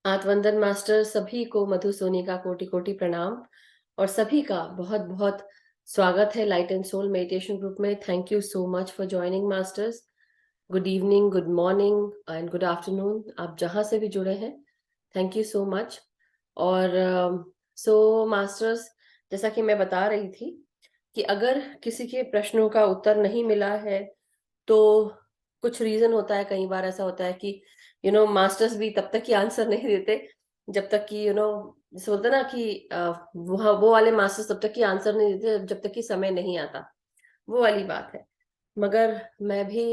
आत्मवंदन master सभी को मधु सोनी का कोटि कोटि प्रणाम और सभी का बहुत बहुत स्वागत है light and soul meditation group में। Thank you so much for joining masters. Good evening, good morning and good afternoon, आप जहां से भी जुड़े हैं, थैंक यू सो मच। और मास्टर्स, जैसा कि मैं बता रही थी कि अगर किसी के प्रश्नों का उत्तर नहीं मिला है तो कुछ रीजन होता है। कई बार ऐसा होता है कि मास्टर्स भी तब तक ही आंसर नहीं देते जब तक कि जैसे बोलते हैं ना कि वो वाले मास्टर्स तब तक ही आंसर नहीं देते जब तक कि समय नहीं आता, वो वाली बात है। मगर मैं भी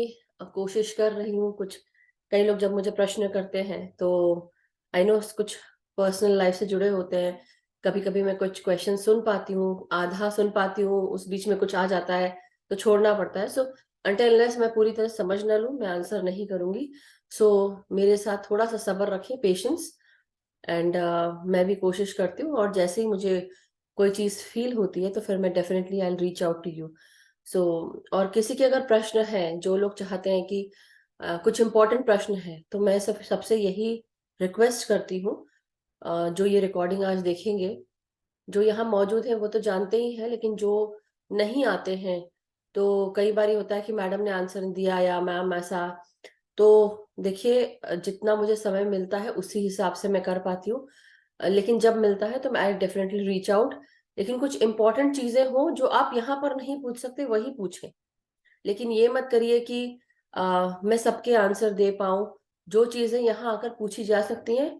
कोशिश कर रही हूँ। कुछ कई लोग जब मुझे प्रश्न करते हैं तो आई नो कुछ पर्सनल लाइफ से जुड़े होते हैं। कभी कभी मैं कुछ क्वेश्चन सुन पाती हूँ, आधा सुन पाती हूँ, उस बीच में कुछ आ जाता है तो छोड़ना पड़ता है। सो अनटिल अनलेस मैं पूरी तरह समझ ना लूँ, मैं आंसर नहीं करूंगी। सो मेरे साथ थोड़ा सा सब्र रखें, पेशेंस। एंड मैं भी कोशिश करती हूँ और जैसे ही मुझे कोई चीज फील होती है तो फिर मैं definitely I reach out to you. So और किसी के अगर प्रश्न है, जो लोग चाहते हैं कि कुछ इम्पोर्टेंट प्रश्न है, तो मैं सबसे यही रिक्वेस्ट करती हूँ। जो ये रिकॉर्डिंग आज देखेंगे, जो यहाँ मौजूद है वो तो जानते ही हैं, लेकिन जो नहीं आते हैं तो कई बार ये होता है कि मैडम ने आंसर नहीं दिया या मैम ऐसा। तो देखिए, जितना मुझे समय मिलता है उसी हिसाब से मैं कर पाती हूँ। लेकिन जब मिलता है तो मैं आई डेफिनेटली रीच आउट। लेकिन कुछ इंपॉर्टेंट चीजें हो जो आप यहाँ पर नहीं पूछ सकते वही पूछें। लेकिन ये मत करिए कि मैं सबके आंसर दे पाऊं। जो चीजें यहाँ आकर पूछी जा सकती हैं,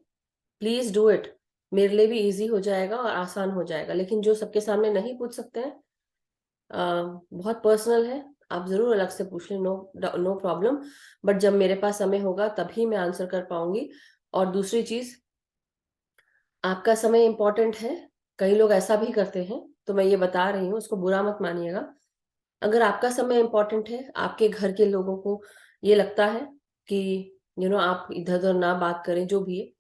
प्लीज डू इट। मेरे लिए भी इजी हो जाएगा और आसान हो जाएगा। लेकिन जो सबके सामने नहीं पूछ सकते हैं, बहुत पर्सनल है, आप जरूर अलग से पूछ लें, नो नो प्रॉब्लम। बट जब मेरे पास समय होगा तभी मैं आंसर कर पाऊंगी। और दूसरी चीज, आपका समय इंपॉर्टेंट है। कई लोग ऐसा भी करते हैं, तो मैं ये बता रही हूँ, उसको बुरा मत मानिएगा। अगर आपका समय इंपॉर्टेंट है, आपके घर के लोगों को ये लगता है कि आप इधर उधर ना बात करें, जो भी है,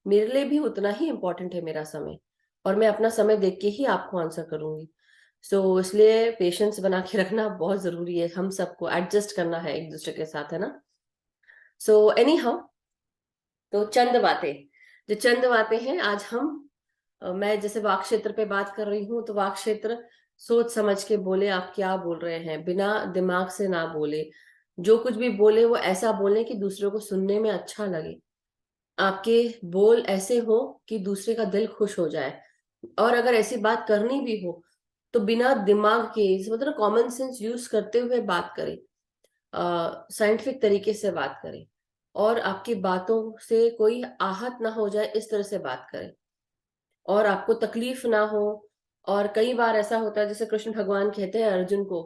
मेरे लिए भी उतना ही इम्पोर्टेंट है मेरा समय। और मैं अपना समय देख के ही आपको आंसर करूंगी। इसलिए पेशेंस बना के रखना बहुत जरूरी है। हम सबको एडजस्ट करना है एक दूसरे के साथ, है ना। एनी हाउ, तो चंद बातें, जो चंद बातें हैं आज हम, मैं जैसे वाक क्षेत्र पे बात कर रही हूँ तो वाक क्षेत्र सोच समझ के बोले। आप क्या बोल रहे हैं, बिना दिमाग से ना बोले। जो कुछ भी बोले वो ऐसा बोले कि दूसरों को सुनने में अच्छा लगे। आपके बोल ऐसे हो कि दूसरे का दिल खुश हो जाए। और अगर ऐसी बात करनी भी हो तो बिना दिमाग के, मतलब कॉमन सेंस यूज करते हुए बात करें, साइंटिफिक तरीके से बात करें, और आपकी बातों से कोई आहत ना हो जाए इस तरह से बात करें, और आपको तकलीफ ना हो। और कई बार ऐसा होता है, जैसे कृष्ण भगवान कहते हैं अर्जुन को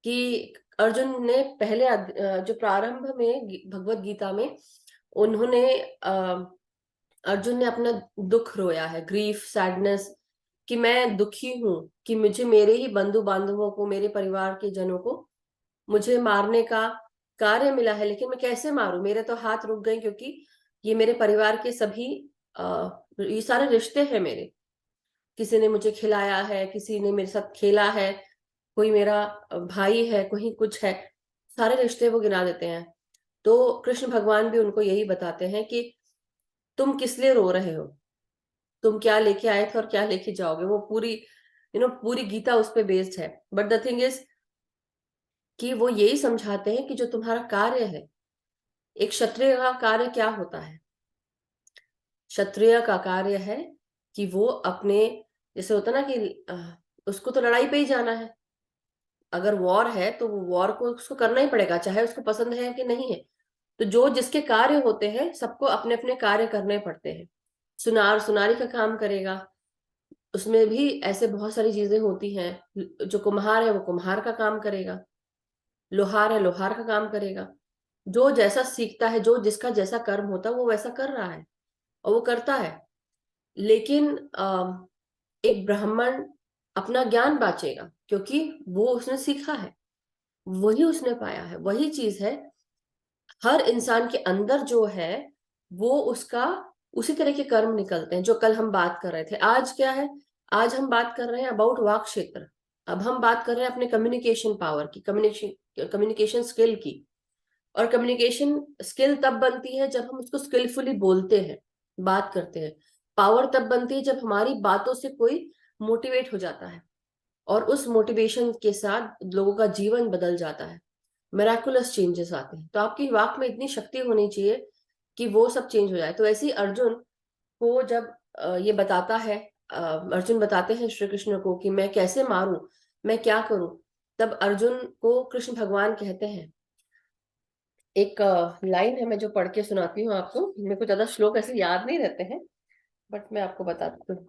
कि अर्जुन ने पहले जो प्रारंभ में भगवत गीता में, उन्होंने अर्जुन ने अपना दुख रोया है, ग्रीफ, सैडनेस, कि मैं दुखी हूं कि मुझे मेरे ही बंधु बांधवों को, मेरे परिवार के जनों को मुझे मारने का कार्य मिला है, लेकिन मैं कैसे मारूं, मेरे तो हाथ रुक गए, क्योंकि ये मेरे परिवार के सभी ये सारे रिश्ते हैं मेरे। किसी ने मुझे खिलाया है, किसी ने मेरे साथ खेला है, कोई मेरा भाई है, कोई कुछ है, सारे रिश्ते वो गिना देते हैं। तो कृष्ण भगवान भी उनको यही बताते हैं कि तुम किस लिए रो रहे हो, तुम क्या लेके आए थे और क्या लेके जाओगे। वो पूरी पूरी गीता उस पे बेस्ड है। बट द थिंग इज कि वो यही समझाते हैं कि जो तुम्हारा कार्य है, एक क्षत्रिय का कार्य क्या होता है। क्षत्रिय का कार्य है कि वो अपने, जैसे होता ना कि उसको तो लड़ाई पे ही जाना है। अगर वॉर है तो वो वॉर को उसको करना ही पड़ेगा, चाहे उसको पसंद है कि नहीं है। तो जो जिसके कार्य होते हैं, सबको अपने अपने कार्य करने पड़ते हैं। सुनार सुनारी का काम करेगा, उसमें भी ऐसे बहुत सारी चीजें होती हैं। जो कुम्हार है वो कुम्हार का काम करेगा, लोहार है लोहार का काम करेगा। जो जैसा सीखता है, जो जिसका जैसा कर्म होता है वो वैसा कर रहा है और वो करता है। लेकिन एक ब्राह्मण अपना ज्ञान बांचेगा, क्योंकि वो उसने सीखा है, वही उसने पाया है, वही चीज है। हर इंसान के अंदर जो है वो उसका उसी तरह के कर्म निकलते हैं। जो कल हम बात कर रहे थे, आज क्या है, आज हम बात कर रहे हैं अबाउट वाक क्षेत्र। अब हम बात कर रहे हैं अपने कम्युनिकेशन पावर की, कम्युनिकेशन स्किल की। और कम्युनिकेशन स्किल तब बनती है जब हम उसको स्किलफुली बोलते हैं। बात करते हैं। पावर तब बनती है जब हमारी बातों से कोई मोटिवेट हो जाता है और उस मोटिवेशन के साथ लोगों का जीवन बदल जाता है, मेराकुलस चेंजेस आते हैं। तो आपकी वाक में इतनी शक्ति होनी चाहिए कि वो सब चेंज हो जाए। तो ऐसे ही अर्जुन को जब ये बताता है, अर्जुन बताते हैं श्री कृष्ण को कि मैं कैसे मारूं, मैं क्या करूं, तब अर्जुन को कृष्ण भगवान कहते हैं, एक लाइन है मैं जो पढ़ के सुनाती हूँ आपको, मेरे को ज्यादा श्लोक ऐसे याद नहीं रहते हैं, बट मैं आपको बताती हूँ।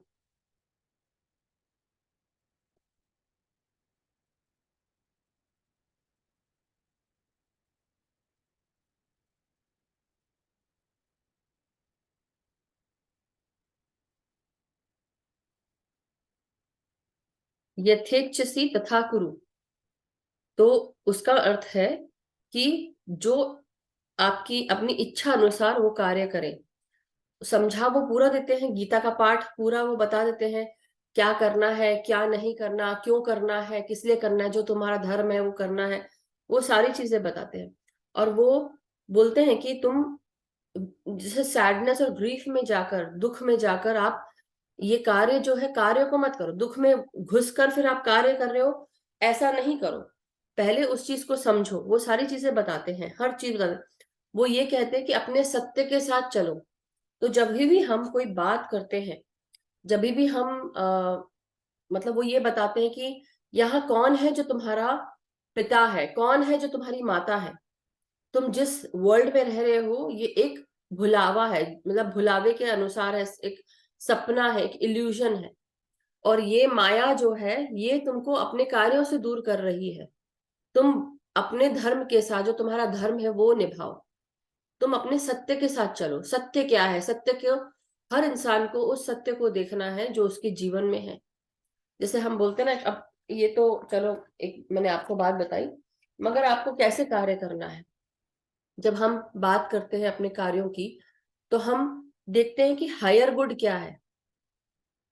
यथेच्छसि तथा कुरु, तो उसका अर्थ है कि जो आपकी अपनी इच्छा अनुसार वो कार्य करें। समझा वो पूरा देते हैं, गीता का पाठ पूरा वो बता देते हैं, क्या करना है क्या नहीं करना, क्यों करना है, किस लिए करना है, जो तुम्हारा धर्म है वो करना है, वो सारी चीजें बताते हैं। और वो बोलते हैं कि तुम जैसे सैडनेस और ग्रीफ में जाकर, दुख में जाकर आप ये कार्य जो है कार्य को मत करो, दुख में घुसकर फिर आप कार्य कर रहे हो, ऐसा नहीं करो। पहले उस चीज को समझो, वो सारी चीजें बताते हैं, हर चीज बताते हैं। वो ये कहते हैं कि अपने सत्य के साथ चलो। तो जब भी हम कोई बात करते हैं, जब भी हम मतलब वो ये बताते हैं कि यहाँ कौन है जो तुम्हारा पिता है, कौन है जो तुम्हारी माता है, तुम जिस वर्ल्ड में रह रहे हो ये एक भुलावा है, मतलब भुलावे के अनुसार है, एक सपना है, एक इल्यूजन है। और ये माया जो है ये तुमको अपने कार्यों से दूर कर रही है। तुम अपने धर्म के साथ, जो तुम्हारा धर्म है वो निभाओ, तुम अपने सत्य के साथ चलो। सत्य क्या है? सत्य क्यों? हर इंसान को उस सत्य को देखना है जो उसके जीवन में है। जैसे हम बोलते हैं ना, अब ये तो चलो एक मैंने आपको बात बताई, मगर आपको कैसे कार्य करना है। जब हम बात करते हैं अपने कार्यों की, तो हम देखते हैं कि हायर गुड क्या है।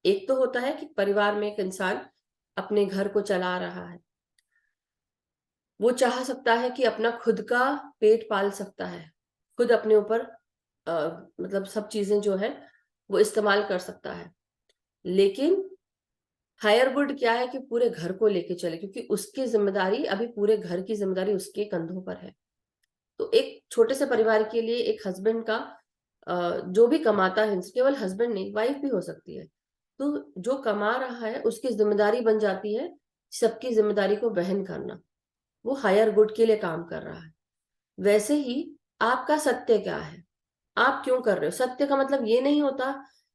एक तो होता है कि परिवार में एक इंसान अपने घर को चला रहा है, वो चाह सकता है कि अपना खुद का पेट पाल सकता है, खुद अपने ऊपर मतलब सब चीजें जो है वो इस्तेमाल कर सकता है। लेकिन हायर गुड क्या है कि पूरे घर को लेके चले, क्योंकि उसकी जिम्मेदारी, अभी पूरे घर की जिम्मेदारी उसके कंधों पर है। तो एक छोटे से परिवार के लिए एक हस्बैंड का जो भी कमाता है, केवल हस्बैंड नहीं, वाइफ भी हो सकती है, तो जो कमा रहा है उसकी जिम्मेदारी बन जाती है सबकी जिम्मेदारी को वहन करना। वो हायर गुड के लिए काम कर रहा है। वैसे ही आपका सत्य क्या है, आप क्यों कर रहे हो? सत्य का मतलब ये नहीं होता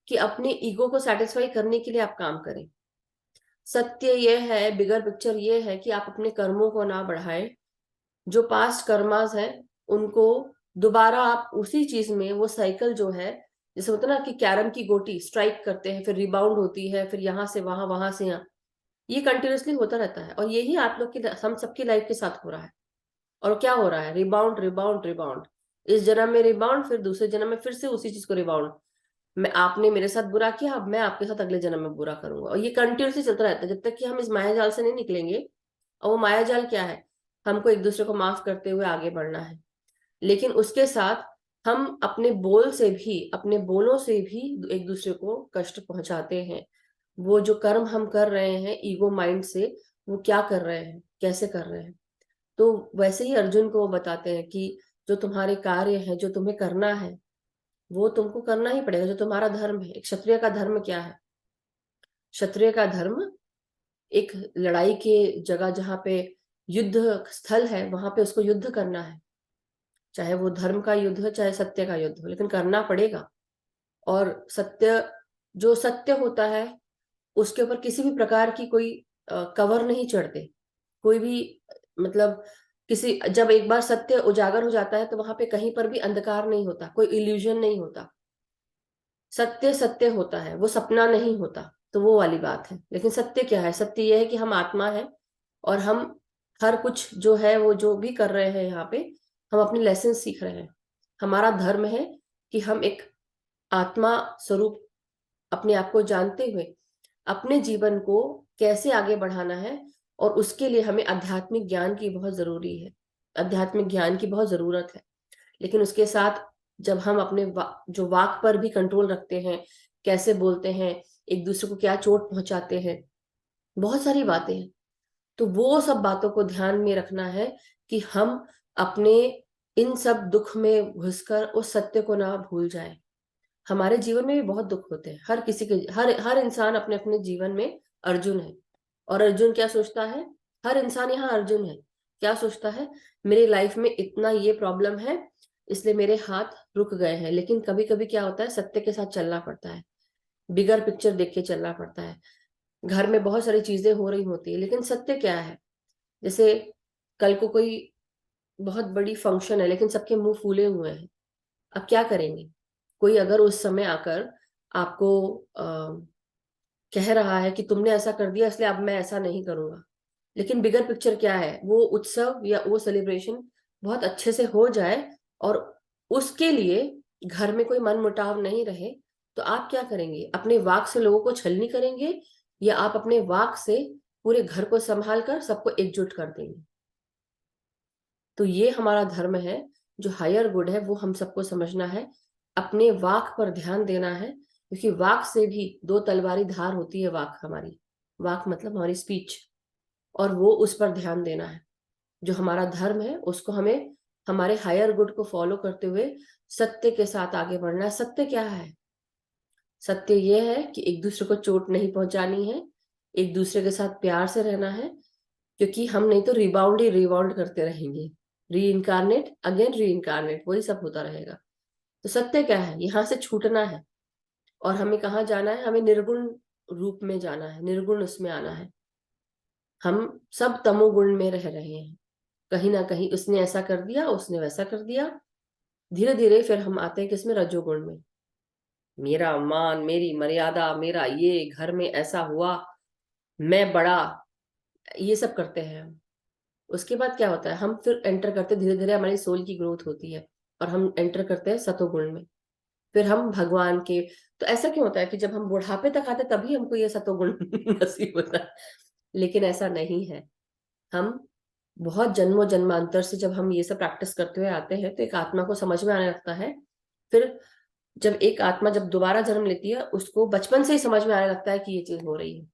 कि अपने ईगो को सेटिस्फाई करने के लिए आप काम करें। सत्य ये है, बिगर पिक्चर ये है कि आप अपने कर्मों को ना बढ़ाएं। जो पास्ट कर्मास है उनको दोबारा आप उसी चीज में, वो साइकिल जो है, जैसे होता है ना कि कैरम की गोटी स्ट्राइक करते हैं, फिर रिबाउंड होती है, फिर यहाँ से वहां, वहां से यहाँ, ये कंटिन्यूअसली होता रहता है। और यही आप लोग की, हम सबकी लाइफ के साथ हो रहा है। और क्या हो रहा है? Rebound rebound rebound. इस जन्म में रिबाउंड, फिर दूसरे जन्म में फिर से उसी चीज को रिबाउंड। मैं, आपने मेरे साथ बुरा किया, अब मैं आपके साथ अगले जन्म में बुरा करूंगा। और ये कंटिन्यूसली चलता रहता है जब तक कि हम इस माया जाल से नहीं निकलेंगे। और वो माया जाल क्या है? हमको एक दूसरे को माफ करते हुए आगे बढ़ना है। लेकिन उसके साथ हम अपने बोल से भी, अपने बोलों से भी एक दूसरे को कष्ट पहुंचाते हैं। वो जो कर्म हम कर रहे हैं ईगो माइंड से, वो क्या कर रहे हैं, कैसे कर रहे हैं। तो वैसे ही अर्जुन को वो बताते हैं कि जो तुम्हारे कार्य है, जो तुम्हें करना है, वो तुमको करना ही पड़ेगा। जो तुम्हारा धर्म है, एक क्षत्रिय का धर्म क्या है? क्षत्रिय का धर्म एक लड़ाई के जगह, जहाँ पे युद्ध स्थल है, वहां पे उसको युद्ध करना है। चाहे वो धर्म का युद्ध हो, चाहे सत्य का युद्ध हो, लेकिन करना पड़ेगा। और सत्य, जो सत्य होता है उसके ऊपर किसी भी प्रकार की कोई कवर नहीं चढ़ते। कोई भी मतलब किसी, जब एक बार सत्य उजागर हो जाता है तो वहां पे कहीं पर भी अंधकार नहीं होता, कोई इल्यूजन नहीं होता। सत्य सत्य होता है, वो सपना नहीं होता। तो वो वाली बात है। लेकिन सत्य क्या है? सत्य ये है कि हम आत्मा है, और हम हर कुछ जो है वो जो भी कर रहे हैं यहाँ पे, हम अपने लेसन सीख रहे हैं। हमारा धर्म है कि हम एक आत्मा स्वरूप अपने आप को जानते हुए अपने जीवन को कैसे आगे बढ़ाना है। और उसके लिए हमें आध्यात्मिक ज्ञान की बहुत जरूरी है, आध्यात्मिक ज्ञान की बहुत जरूरत है। लेकिन उसके साथ जब हम अपने जो वाक पर भी कंट्रोल रखते हैं, कैसे बोलते हैं, एक दूसरे को क्या चोट पहुंचाते हैं, बहुत सारी बातें हैं। तो वो सब बातों को ध्यान में रखना है कि हम अपने इन सब दुख में घुसकर उस सत्य को ना भूल जाए। हमारे जीवन में भी बहुत दुख होते हैं, हर किसी के, हर इंसान अपने अपने जीवन में अर्जुन है। और अर्जुन क्या सोचता है, हर इंसान यहाँ अर्जुन है, क्या सोचता है, मेरी लाइफ में इतना ये प्रॉब्लम है इसलिए मेरे हाथ रुक गए हैं। लेकिन कभी कभी क्या होता है, सत्य के साथ चलना पड़ता है, बिगर पिक्चर देख के चलना पड़ता है। घर में बहुत सारी चीजें हो रही होती है, लेकिन सत्य क्या है, जैसे कल को कोई बहुत बड़ी फंक्शन है लेकिन सबके मुंह फूले हुए हैं, अब क्या करेंगे। कोई अगर उस समय आकर आपको कह रहा है कि तुमने ऐसा कर दिया इसलिए अब मैं ऐसा नहीं करूंगा, लेकिन बिगर पिक्चर क्या है, वो उत्सव या वो सेलिब्रेशन बहुत अच्छे से हो जाए और उसके लिए घर में कोई मनमुटाव नहीं रहे, तो आप क्या करेंगे, अपने वाक से लोगों को छलनी करेंगे या आप अपने वाक से पूरे घर को संभाल कर सबको एकजुट कर देंगे। तो ये हमारा धर्म है, जो हायर गुड है वो हम सबको समझना है, अपने वाक पर ध्यान देना है, क्योंकि वाक से भी दो तलवारी धार होती है। वाक हमारी, वाक मतलब हमारी स्पीच, और वो उस पर ध्यान देना है। जो हमारा धर्म है उसको हमें हमारे हायर गुड को फॉलो करते हुए सत्य के साथ आगे बढ़ना है। सत्य क्या है, सत्य ये है कि एक दूसरे को चोट नहीं पहुंचानी है, एक दूसरे के साथ प्यार से रहना है, क्योंकि हम नहीं तो रिबाउंड ही रिबाउंड करते रहेंगे, री इनकारनेट अगेन री इनकारनेट, वही सब होता रहेगा। तो सत्य क्या है, यहाँ से छूटना है। और हमें कहाँ जाना है, हमें निर्गुण रूप में जाना है, निर्गुण उसमें आना है। हम सब तमोगुण में रह रहे हैं, कहीं ना कहीं उसने ऐसा कर दिया, उसने वैसा कर दिया, धीरे धीरे फिर हम आते हैं किसमें, रजोगुण में। मेरा मान, मेरी मर्यादा, मेरा ये, घर में ऐसा हुआ, मैं बड़ा, ये सब करते हैं हम। उसके बाद क्या होता है, हम फिर एंटर करते, धीरे धीरे हमारी सोल की ग्रोथ होती है और हम एंटर करते हैं सतोगुण में। फिर हम भगवान के, तो ऐसा क्यों होता है कि जब हम बुढ़ापे तक आते तभी हमको ये सतोगुण नसीब होता है, लेकिन ऐसा नहीं है। हम बहुत जन्मों जन्मांतर से जब हम ये सब प्रैक्टिस करते हुए आते हैं तो एक आत्मा को समझ में आने लगता है। फिर जब एक आत्मा जब दोबारा जन्म लेती है, उसको बचपन से ही समझ में आने लगता है कि ये चीज हो रही है,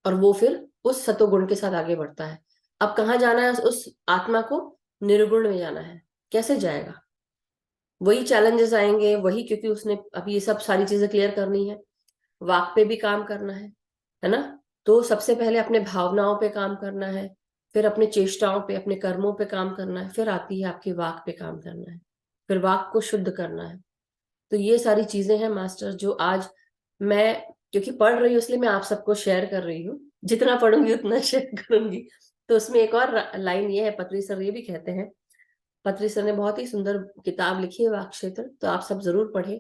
और वो फिर उस सतोगुण के साथ आगे बढ़ता है। अब कहाँ जाना है उस आत्मा को, निर्गुण में जाना है। कैसे जाएगा, वही चैलेंजेस आएंगे, वही, क्योंकि उसने अब ये सब सारी चीजें क्लियर करनी है, वाक पे भी काम करना है ना। तो सबसे पहले अपने भावनाओं पे काम करना है, फिर अपने चेष्टाओं पे, अपने कर्मों पे काम करना है, फिर आती है आपकी वाक पे काम करना है, फिर वाक को शुद्ध करना है। तो ये सारी चीजें हैं मास्टर, जो आज मैं क्योंकि पढ़ रही हूँ इसलिए मैं आप सबको शेयर कर रही हूँ, जितना पढ़ूंगी उतना शेयर करूंगी। तो उसमें एक और लाइन ये है, पत्री सर ये भी कहते हैं, पत्री सर ने बहुत ही सुंदर किताब लिखी है वाक क्षेत्र, तो आप सब जरूर पढ़े।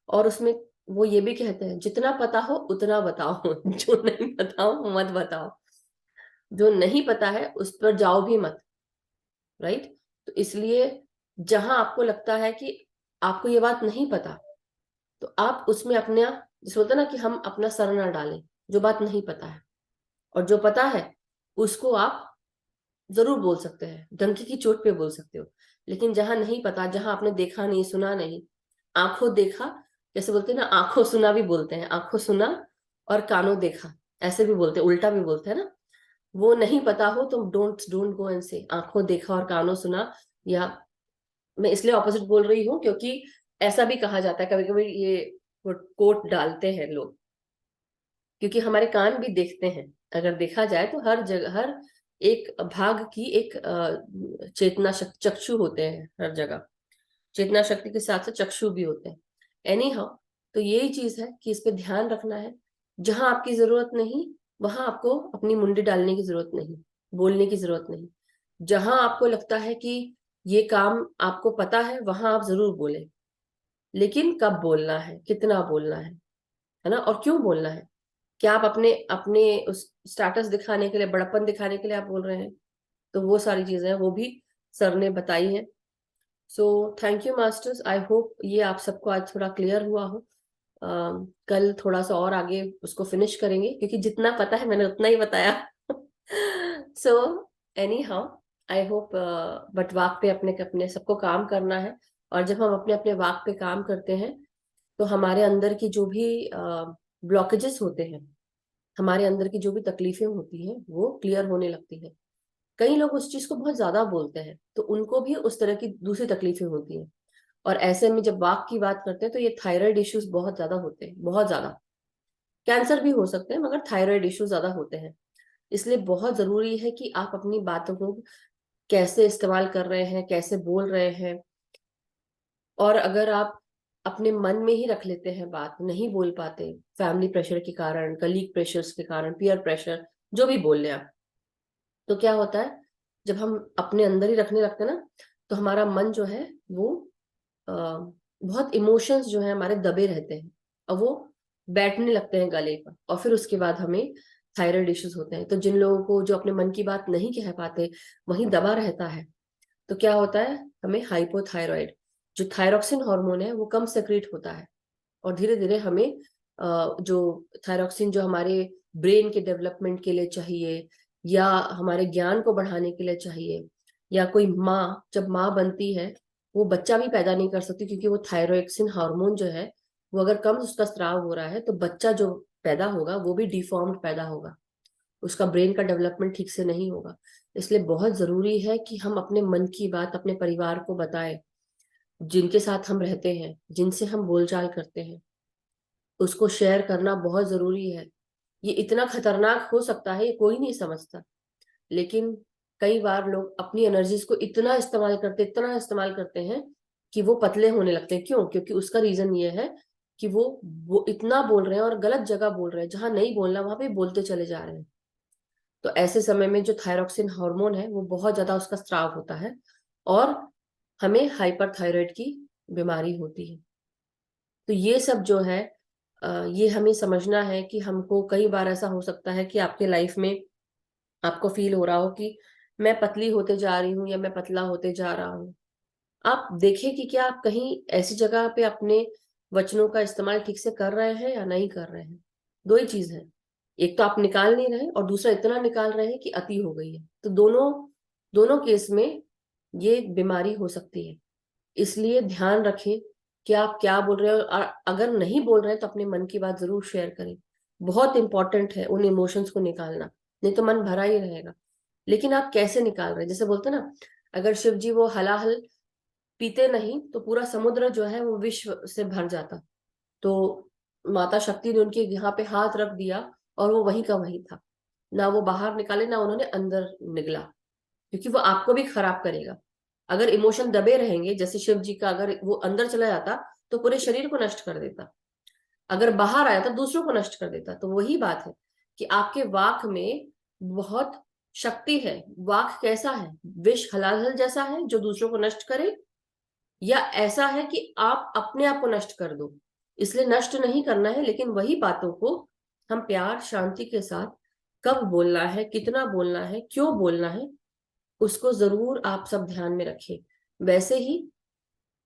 और उसमें वो ये भी कहते हैं, जितना पता हो उतना बताओ, जो नहीं पता हो मत बताओ, जो नहीं पता है उस पर जाओ भी मत, राइट। तो इसलिए जहां आपको लगता है कि आपको ये बात नहीं पता, तो आप उसमें अपना, जैसे बोलते हैं ना कि हम अपना सर ना डालें, जो बात नहीं पता है। और जो पता है उसको आप जरूर बोल सकते हैं, डंकी की चोट पे बोल सकते हो। लेकिन जहां नहीं पता, जहां आपने देखा नहीं, सुना नहीं, आंखों देखा, जैसे बोलते हैं ना, आंखों सुना भी बोलते हैं, आंखों सुना और कानों देखा, ऐसे भी बोलते हैं, उल्टा भी बोलते हैं ना। वो नहीं पता हो तो डोंट डोंट गो एंड से आंखों देखा और कानों सुना। या मैं इसलिए ऑपोजिट बोल रही हूँ क्योंकि ऐसा भी कहा जाता है, कभी कभी ये कोट डालते हैं लोग, क्योंकि हमारे कान भी देखते हैं। अगर देखा जाए तो हर जगह, हर एक भाग की एक चेतना शक्ति, चक्षु होते हैं हर जगह, चेतना शक्ति के साथ साथ चक्षु भी होते हैं। एनी हाउ, तो यही चीज है कि इस पे ध्यान रखना है। जहां आपकी जरूरत नहीं वहां आपको अपनी मुंडी डालने की जरूरत नहीं, बोलने की जरूरत नहीं। जहां आपको लगता है कि ये काम आपको पता है, वहां आप जरूर बोले, लेकिन कब बोलना है, कितना बोलना है ना, और क्यों बोलना है। क्या आप अपने अपने उस स्टेटस दिखाने के लिए, बड़प्पन दिखाने के लिए आप बोल रहे हैं, तो वो सारी चीजें वो भी सर ने बताई है। सो thank you masters, I hope ये आप सबको आज थोड़ा क्लियर हुआ हो। कल थोड़ा सा और आगे उसको फिनिश करेंगे, क्योंकि जितना पता है मैंने उतना ही बताया। So anyhow, I hope, but walk पे अपने अपने सबको काम करना है। और जब हम अपने अपने वाक पे काम करते हैं तो हमारे अंदर की जो भी ब्लॉकेजेस होते हैं, हमारे अंदर की जो भी तकलीफें होती हैं वो क्लियर होने लगती है। कई लोग उस चीज को बहुत ज्यादा बोलते हैं तो उनको भी उस तरह की दूसरी तकलीफें होती हैं। और ऐसे में जब वाक की बात करते हैं तो ये थायराइड इश्यूज बहुत ज्यादा होते हैं, बहुत ज्यादा। कैंसर भी हो सकते हैं मगर थायराइड इश्यूज ज्यादा होते हैं। इसलिए बहुत जरूरी है कि आप अपनी बातों को कैसे इस्तेमाल कर रहे हैं, कैसे बोल रहे हैं। और अगर आप अपने मन में ही रख लेते हैं, बात नहीं बोल पाते, फैमिली प्रेशर के कारण, कलीग प्रेशर्स के कारण, पीयर प्रेशर, जो भी बोल लें आप, तो क्या होता है जब हम अपने अंदर ही रखने लगते हैं ना, तो हमारा मन जो है वो बहुत इमोशंस जो है हमारे दबे रहते हैं और वो बैठने लगते हैं गले पर, और फिर उसके बाद हमें थायराइड इश्यूज होते हैं। तो जिन लोगों को जो अपने मन की बात नहीं कह पाते, वहीं दबा रहता है, तो क्या होता है, हमें हाइपोथायराइड, जो थायरॉक्सिन हार्मोन है वो कम सेक्रेट होता है। और धीरे धीरे हमें जो थायरॉक्सिन जो हमारे ब्रेन के डेवलपमेंट के लिए चाहिए, या हमारे ज्ञान को बढ़ाने के लिए चाहिए, या कोई माँ जब माँ बनती है वो बच्चा भी पैदा नहीं कर सकती, क्योंकि वो थायरॉक्सिन हार्मोन जो है वो अगर कम उसका स्राव हो रहा है तो बच्चा जो पैदा होगा वो भी डिफॉर्म्ड पैदा होगा, उसका ब्रेन का डेवलपमेंट ठीक से नहीं होगा। इसलिए बहुत जरूरी है कि हम अपने मन की बात अपने परिवार को बताएं, जिनके साथ हम रहते हैं, जिनसे हम बोलचाल करते हैं, उसको शेयर करना बहुत जरूरी है। ये इतना खतरनाक हो सकता है ये कोई नहीं समझता, लेकिन कई बार लोग अपनी एनर्जीज को इतना इस्तेमाल करते हैं कि वो पतले होने लगते हैं। क्यों? क्योंकि उसका रीजन ये है कि वो इतना बोल रहे हैं और गलत जगह बोल रहे हैं, जहां नहीं बोलना वहां पे बोलते चले जा रहे हैं। तो ऐसे समय में जो थायरॉक्सिन हार्मोन है वो बहुत ज्यादा उसका स्राव होता है, और हमें हाइपरथायराइड की बीमारी होती है। तो ये सब जो है ये हमें समझना है कि हमको, कई बार ऐसा हो सकता है कि आपके लाइफ में आपको फील हो रहा हो कि मैं पतली होते जा रही हूँ या मैं पतला होते जा रहा हूँ। आप देखें कि क्या आप कहीं ऐसी जगह पे अपने वचनों का इस्तेमाल ठीक से कर रहे हैं या नहीं कर रहे हैं। दो ही चीज है, एक तो आप निकाल नहीं रहे और दूसरा इतना निकाल रहे हैं कि अति हो गई है। तो दोनों दोनों केस में ये बीमारी हो सकती है। इसलिए ध्यान रखें कि आप क्या बोल रहे हो, और अगर नहीं बोल रहे हैं तो अपने मन की बात जरूर शेयर करें। बहुत इंपॉर्टेंट है उन इमोशंस को निकालना, नहीं तो मन भरा ही रहेगा। लेकिन आप कैसे निकाल रहे हैं, जैसे बोलते हैं ना, अगर शिव जी वो हलाहल पीते नहीं तो पूरा समुद्र जो है वो विश्व से भर जाता। तो माता शक्ति ने उनके यहाँ पे हाथ रख दिया और वो वहीं का वहीं था, ना वो बाहर निकाले ना उन्होंने अंदर निगला, क्योंकि वो आपको भी खराब करेगा। अगर इमोशन दबे रहेंगे, जैसे शिव जी का अगर वो अंदर चला जाता तो पूरे शरीर को नष्ट कर देता, अगर बाहर आया तो दूसरों को नष्ट कर देता। तो वही बात है कि आपके वाक में बहुत शक्ति है। वाक कैसा है, विष हलाहल जैसा है जो दूसरों को नष्ट करे, या ऐसा है कि आप अपने आप को नष्ट कर दो। इसलिए नष्ट नहीं करना है, लेकिन वही बातों को हम प्यार शांति के साथ, कब बोलना है, कितना बोलना है, क्यों बोलना है, उसको जरूर आप सब ध्यान में रखें। वैसे ही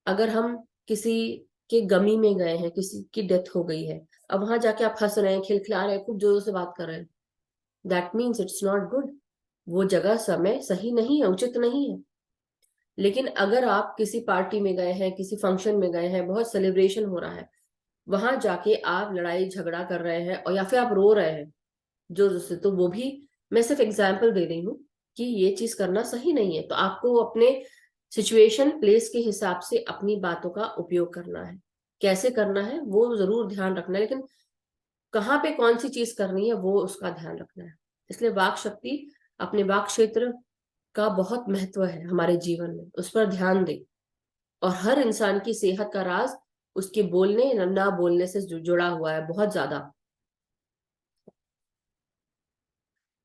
अगर हम किसी के गमी में गए हैं, किसी की डेथ हो गई है, अब वहां जाके आप हंस रहे हैं, खिलखिला रहे हैं, खूब जोरों से बात कर रहे हैं, that means it's not good. वो जगह समय सही नहीं है, उचित नहीं है। लेकिन अगर आप किसी पार्टी में गए हैं, किसी फंक्शन में गए हैं, बहुत सेलिब्रेशन हो रहा है, वहां जाके आप लड़ाई झगड़ा कर रहे हैं और या फिर आप रो रहे हैं जोर से, तो वो भी, मैं सिर्फ एग्जाम्पल दे रही हूँ कि ये चीज करना सही नहीं है। तो आपको अपने सिचुएशन प्लेस के हिसाब से अपनी बातों का उपयोग करना है। कैसे करना है वो जरूर ध्यान रखना है, लेकिन कहाँ पे कौन सी चीज करनी है वो उसका ध्यान रखना है। इसलिए वाक शक्ति, अपने वाक क्षेत्र का बहुत महत्व है हमारे जीवन में, उस पर ध्यान दें। और हर इंसान की सेहत का राज उसके बोलने ना बोलने से जुड़ा हुआ है बहुत ज्यादा।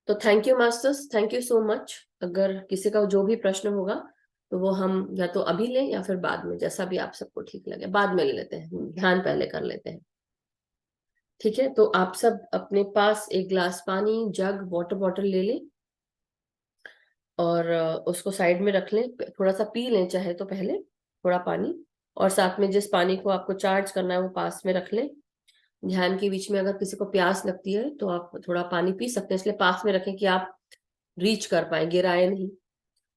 तो thank you masters, thank you so much. अगर किसी का जो भी प्रश्न होगा तो वो हम या तो अभी लें या फिर बाद में, जैसा भी आप सबको ठीक लगे, बाद में ले लेते हैं, ध्यान पहले कर लेते हैं। ठीक है, तो आप सब अपने पास एक ग्लास पानी, जग, वाटर बॉटल ले लें और उसको साइड में रख लें। थोड़ा सा पी लें चाहे तो पहले, थोड़ा पानी, और साथ में जिस पानी को आपको चार्ज करना है वो पास में रख लें। ध्यान के बीच में अगर किसी को प्यास लगती है तो आप थोड़ा पानी पी सकते हैं, इसलिए पास में रखें कि आप रीच कर पाए, गिराए नहीं।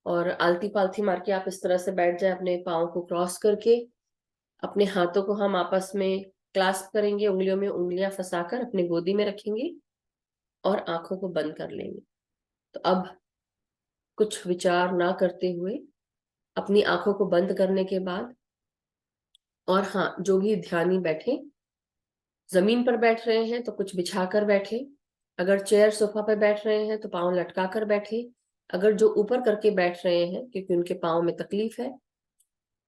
और आलती पालथी मार के आप इस तरह से बैठ जाए, अपने पाँव को क्रॉस करके। अपने हाथों को हम आपस में क्लास्प करेंगे, उंगलियों में उंगलियां फंसाकर अपने गोदी में रखेंगे और आंखों को बंद कर लेंगे। तो अब कुछ विचार ना करते हुए अपनी आंखों को बंद करने के बाद, और हाँ, जो भी ध्यानी बैठे, जमीन पर बैठ रहे हैं तो कुछ बिछा कर बैठे, अगर चेयर सोफा पर बैठ रहे हैं तो पाँव लटका कर बैठे, अगर जो ऊपर करके बैठ रहे हैं क्योंकि उनके पाँव में तकलीफ है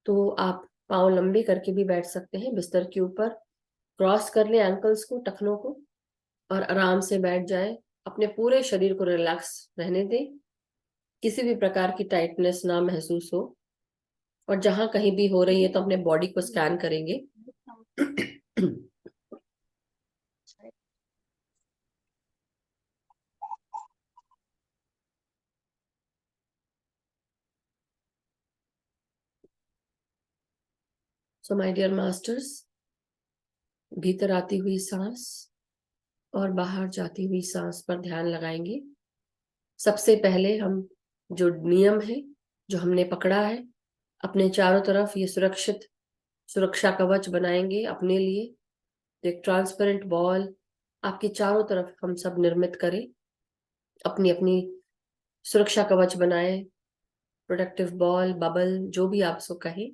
तो आप पाँव लंबे करके भी बैठ सकते हैं बिस्तर के ऊपर। क्रॉस कर ले एंकल्स को, टखनों को, और आराम से बैठ जाए। अपने पूरे शरीर को रिलैक्स रहने दें, किसी भी प्रकार की टाइटनेस ना महसूस हो। और जहां कहीं भी हो रही है तो अपने बॉडी को स्कैन करेंगे। सो माय डियर मास्टर्स, भीतर आती हुई सांस और बाहर जाती हुई सांस पर ध्यान लगाएंगे। सबसे पहले हम जो नियम है, जो हमने पकड़ा है, अपने चारों तरफ ये सुरक्षित सुरक्षा कवच बनाएंगे अपने लिए। एक ट्रांसपेरेंट बॉल आपके चारों तरफ हम सब निर्मित करें, अपनी अपनी सुरक्षा कवच बनाए। प्रोटेक्टिव बॉल, बबल, जो भी आप सो कहें,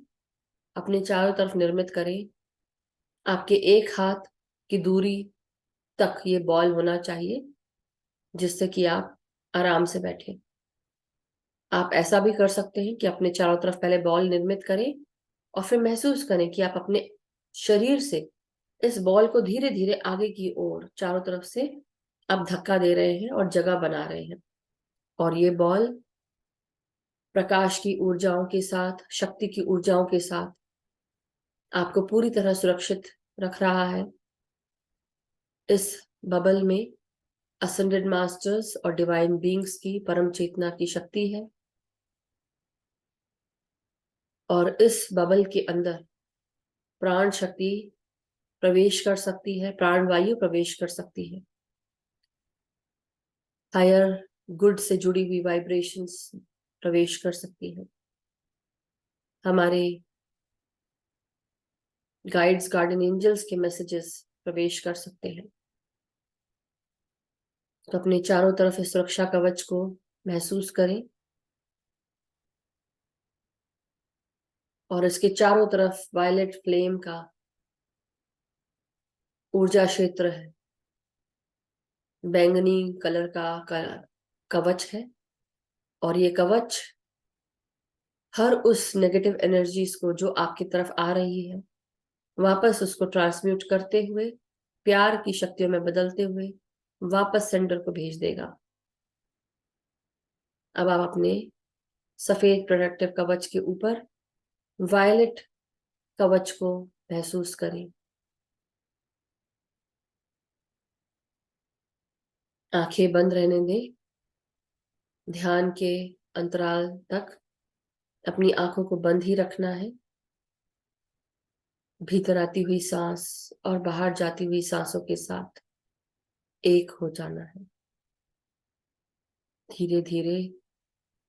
अपने चारों तरफ निर्मित करें। आपके एक हाथ की दूरी तक ये बॉल होना चाहिए जिससे कि आप आराम से बैठें। आप ऐसा भी कर सकते हैं कि अपने चारों तरफ पहले बॉल निर्मित करें और फिर महसूस करें कि आप अपने शरीर से इस बॉल को धीरे धीरे आगे की ओर चारों तरफ से आप धक्का दे रहे हैं और जगह बना रहे हैं। और ये बॉल प्रकाश की ऊर्जाओं के साथ, शक्ति की ऊर्जाओं के साथ आपको पूरी तरह सुरक्षित रख रहा है। इस बबल में असेंडेड मास्टर्स और डिवाइन बीइंग्स की परम चेतना की शक्ति है, और इस बबल के अंदर प्राण शक्ति प्रवेश कर सकती है, प्राण वायु प्रवेश कर सकती है। हायर गुड से जुड़ी हुई वाइब्रेशंस प्रवेश कर सकती है। हमारे गाइड्स, गार्डन एंजल्स के मैसेजेस प्रवेश कर सकते हैं। तो अपने चारों तरफ इस सुरक्षा कवच को महसूस करें और इसके चारों तरफ वायलेट फ्लेम का ऊर्जा क्षेत्र है, बैंगनी कलर का कवच है। और ये कवच हर उस नेगेटिव एनर्जीज को जो आपकी तरफ आ रही है वापस उसको ट्रांसम्यूट करते हुए, प्यार की शक्तियों में बदलते हुए वापस सेंटर को भेज देगा। अब आप अपने सफेद प्रोटेक्टिव कवच के ऊपर वायलेट कवच को महसूस करें। आंखें बंद रहने दें। ध्यान के अंतराल तक अपनी आंखों को बंद ही रखना है। भीतर आती हुई सांस और बाहर जाती हुई सांसों के साथ एक हो जाना है। धीरे धीरे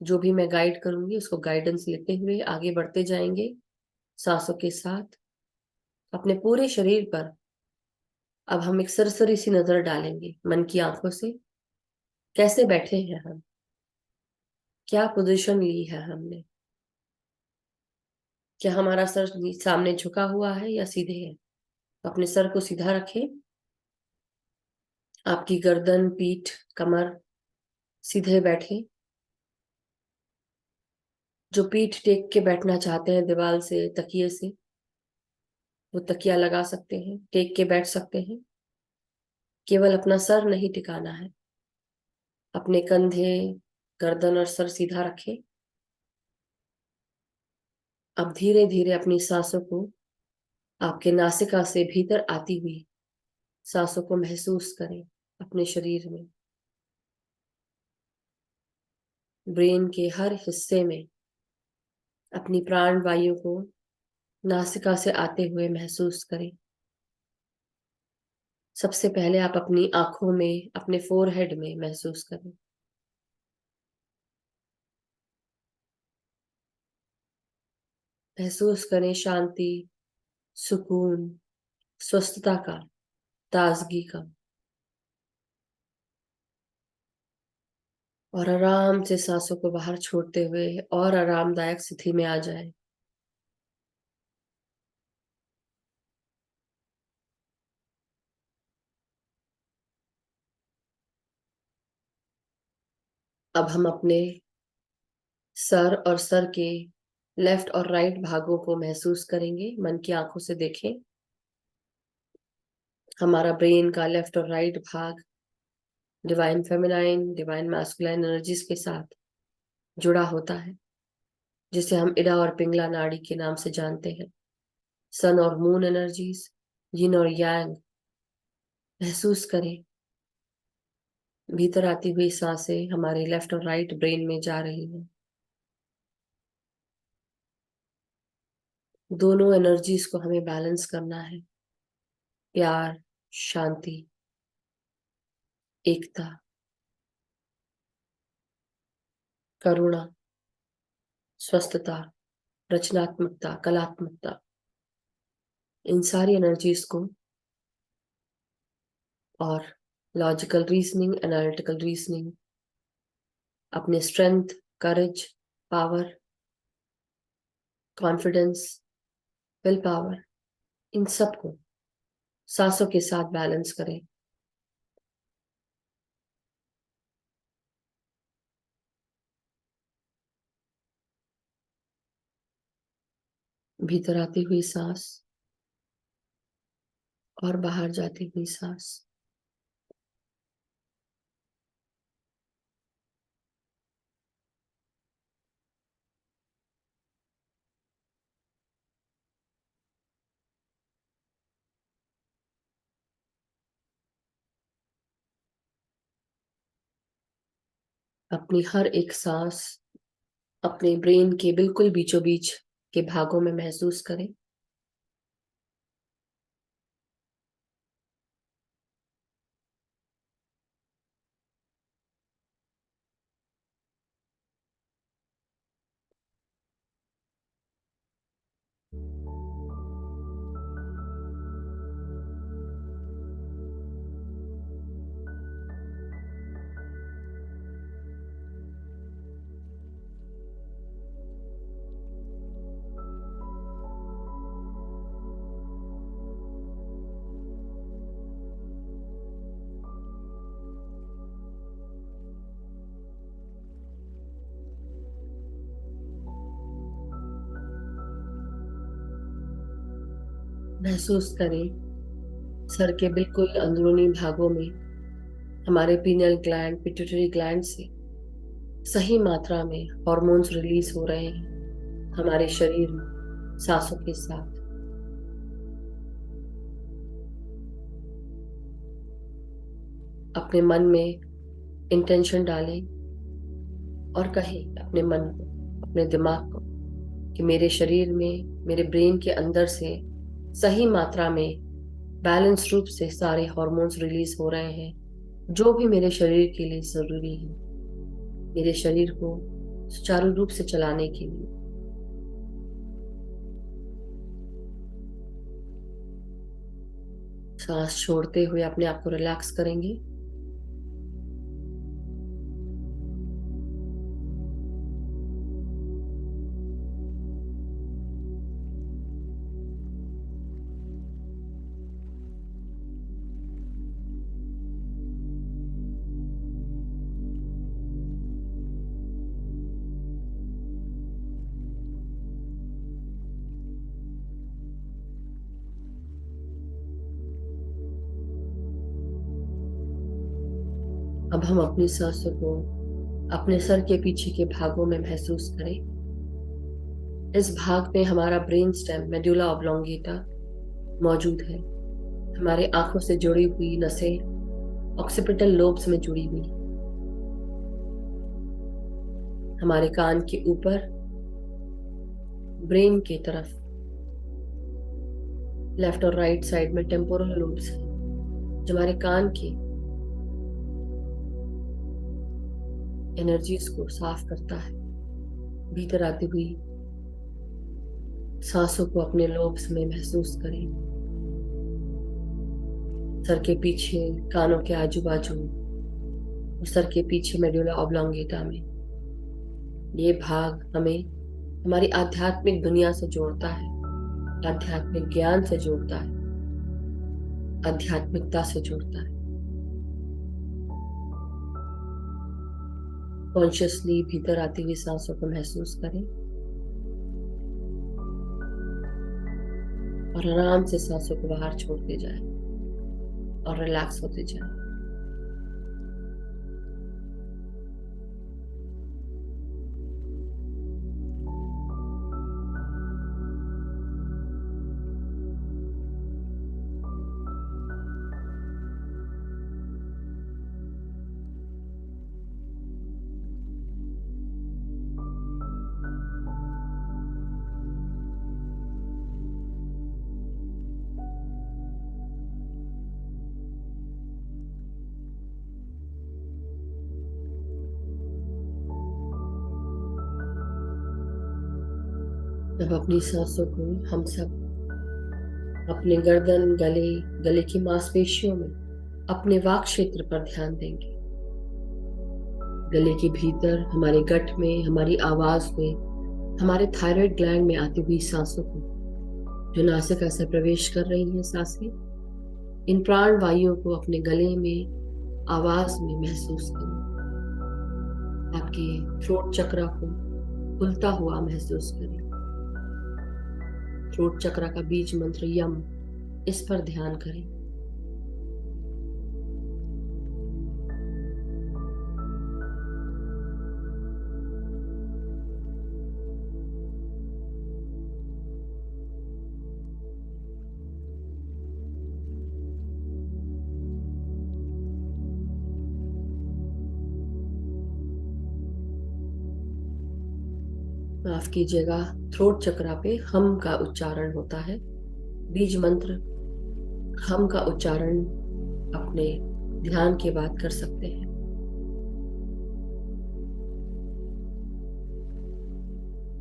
जो भी मैं गाइड करूंगी उसको गाइडेंस लेते हुए आगे बढ़ते जाएंगे सांसों के साथ। अपने पूरे शरीर पर अब हम एक सरसरी सी नजर डालेंगे मन की आंखों से। कैसे बैठे हैं हम, क्या पोजीशन ली है हमने, क्या हमारा सर सामने झुका हुआ है या सीधे है। तो अपने सर को सीधा रखें। आपकी गर्दन, पीठ, कमर सीधे बैठे। जो पीठ टेक के बैठना चाहते हैं दीवार से, तकिए से, वो तकिया लगा सकते हैं, टेक के बैठ सकते हैं। केवल अपना सर नहीं टिकाना है। अपने कंधे, गर्दन और सर सीधा रखें। अब धीरे धीरे अपनी सांसों को आपके नासिका से भीतर आती हुई सांसों को महसूस करें अपने शरीर में। ब्रेन के हर हिस्से में अपनी प्राण वायु को नासिका से आते हुए महसूस करें। सबसे पहले आप अपनी आंखों में, अपने फोरहेड में महसूस करें। महसूस करें शांति, सुकून, स्वस्थता का, ताजगी का। और आराम से सांसों को बाहर छोड़ते हुए और आरामदायक स्थिति में आ जाए। अब हम अपने सर और सर के लेफ्ट और राइट भागों को महसूस करेंगे। मन की आंखों से देखें। हमारा ब्रेन का लेफ्ट और राइट भाग divine feminine, divine masculine energies के साथ जुड़ा होता है, जिसे हम इडा और पिंगला नाड़ी के नाम से जानते हैं। सन और मून एनर्जीज, यिन और यांग महसूस करें। भीतर आती हुई सांसें हमारे लेफ्ट और राइट ब्रेन में जा रही हैं। दोनों एनर्जीज को हमें बैलेंस करना है। प्यार, शांति, एकता, करुणा, स्वस्थता, रचनात्मकता, कलात्मकता, इन सारी एनर्जीज को, और लॉजिकल रीजनिंग, एनालिटिकल रीजनिंग, अपने strength, courage, power, confidence, will power, इन सबको सांसों के साथ बैलेंस करें। भीतर आती हुई सांस और बाहर जाती हुई सांस। अपनी हर एक सांस अपने ब्रेन के बिल्कुल बीचों बीच के भागों में महसूस करें। महसूस करें सर के बिल्कुल अंदरूनी भागों में हमारे पीनियल ग्लैंड, पिट्यूटरी ग्लैंड से सही मात्रा में हॉर्मोन्स रिलीज हो रहे हैं हमारे शरीर में सांसों के साथ। अपने मन में इंटेंशन डालें और कहें अपने मन को, अपने दिमाग को, कि मेरे शरीर में, मेरे ब्रेन के अंदर से सही मात्रा में बैलेंस रूप से सारे हॉर्मोन्स रिलीज हो रहे हैं, जो भी मेरे शरीर के लिए जरूरी है, मेरे शरीर को सुचारू रूप से चलाने के लिए। सांस छोड़ते हुए अपने आप को रिलैक्स करेंगे। अब हम अपनी सांसों को अपने सर के पीछे के भागों में महसूस करें। इस भाग में हमारा ब्रेन स्टेम, मेडुला ऑब्लोंगेटा मौजूद है। हमारे आंखों से जुड़ी हुई नसें ऑक्सीपिटल लोब्स में जुड़ी हुई। हमारे कान के ऊपर ब्रेन की तरफ लेफ्ट और राइट साइड में टेम्पोरल लोब्स है, जो हमारे कान की एनर्जीज को साफ करता है। भीतर आती हुई सांसों को अपने लोब्स में महसूस करें, सर के पीछे, कानों के आजू बाजू और सर के पीछे मेडुला ऑब्लोंगेटा में। ये भाग हमें हमारी आध्यात्मिक दुनिया से जोड़ता है, आध्यात्मिक ज्ञान से जोड़ता है, आध्यात्मिकता से जोड़ता है। कॉन्शियसली भीतर आती हुई सांसों को महसूस करें और आराम से सांसों को बाहर छोड़ते जाएं और रिलैक्स होते जाएं। अब अपनी सांसों को हम सब अपने गर्दन, गले, गले की मांसपेशियों में, अपने वाक क्षेत्र पर ध्यान देंगे। गले के भीतर, हमारे गट में, हमारी आवाज में, हमारे थायराइड ग्लैंड में आती हुई सांसों को, जो नासिका से प्रवेश कर रही हैं सांसें, इन प्राण वायुओं को अपने गले में, आवाज में महसूस करें। आपके थ्रोट चक्रा को खुलता हुआ महसूस करें। थ्रोट चक्रा का बीज मंत्र यम, इस पर ध्यान करें। माफ कीजिएगा, थ्रोट चक्रा पे हम का उच्चारण होता है। बीज मंत्र हम का उच्चारण अपने ध्यान के बाद कर सकते हैं।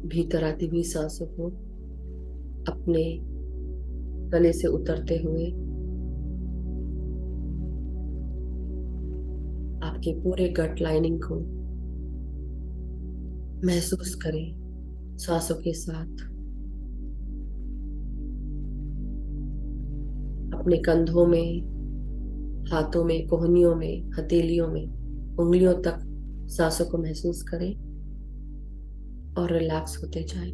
भीतर आती हुई सांसों को अपने गले से उतरते हुए आपके पूरे गट लाइनिंग को महसूस करें सांसों के साथ। अपने कंधों में, हाथों में, कोहनियों में, हथेलियों में, उंगलियों तक सांसों को महसूस करें और रिलैक्स होते जाएं।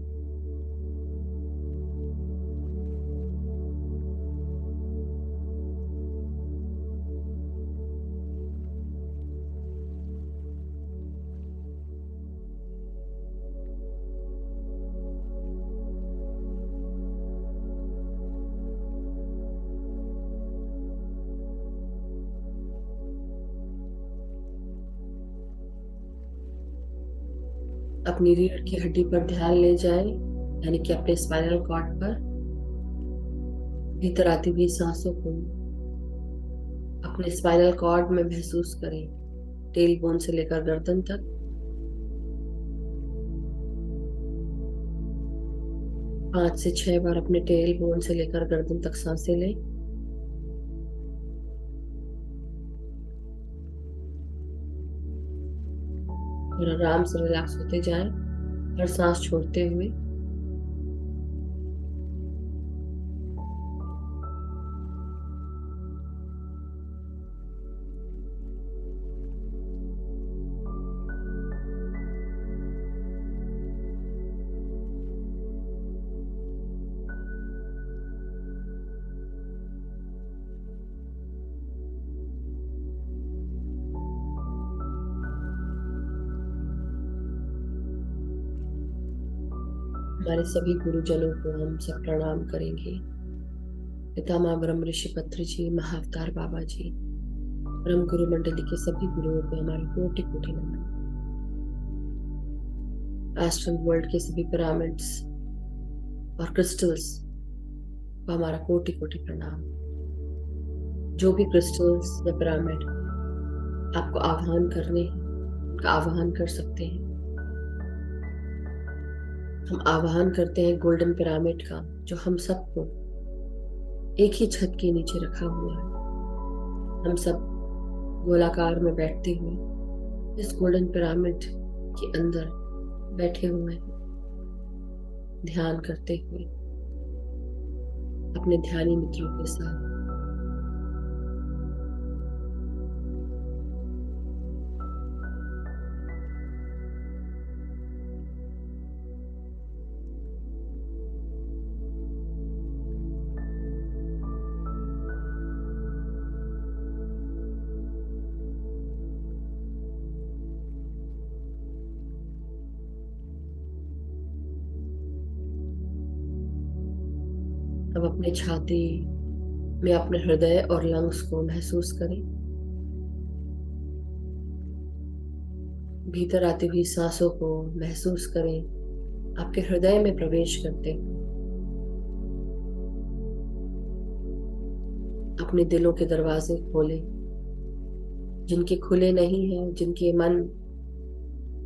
अपनी रीढ़ की हड्डी पर ध्यान ले जाएं, यानी कि अपने स्पाइनल कॉर्ड पर। भीतर आती हुई सांसों को अपने स्पाइनल कॉर्ड में महसूस करें, टेल बोन से लेकर गर्दन तक। पांच से 6 बार अपने टेल बोन से लेकर गर्दन तक सांसें लें। और आराम से रिलैक्स होते जाएं, हर सांस छोड़ते हुए। हमारे सभी गुरुजनों को हम सब प्रणाम करेंगे। पितामह ब्रह्म ऋषि पत्र जी, महाअवतार बाबा जी, ब्रह्म गुरु मंडली के सभी गुरुओं को हमारे कोटि कोटि नमन। एस्ट्रल वर्ल्ड के सभी पिरामिड्स और क्रिस्टल्स को हमारा कोटि कोटि प्रणाम। जो भी क्रिस्टल्स या पिरामिड आपको आह्वान करने हैं, उनका आह्वान कर सकते हैं। हम आह्वान करते हैं गोल्डन पिरामिड का, जो हम सबको एक ही छत के नीचे रखा हुआ है। हम सब गोलाकार में बैठते हुए इस गोल्डन पिरामिड के अंदर बैठे हुए हैं, ध्यान करते हुए अपने ध्यानी मित्रों के साथ। अब अपने छाती में अपने हृदय और लंग्स को महसूस करें, भीतर आती हुई सांसों को महसूस करें, आपके हृदय में प्रवेश करते हुए। अपने दिलों के दरवाजे खोलें, जिनके खुले नहीं हैं, जिनके मन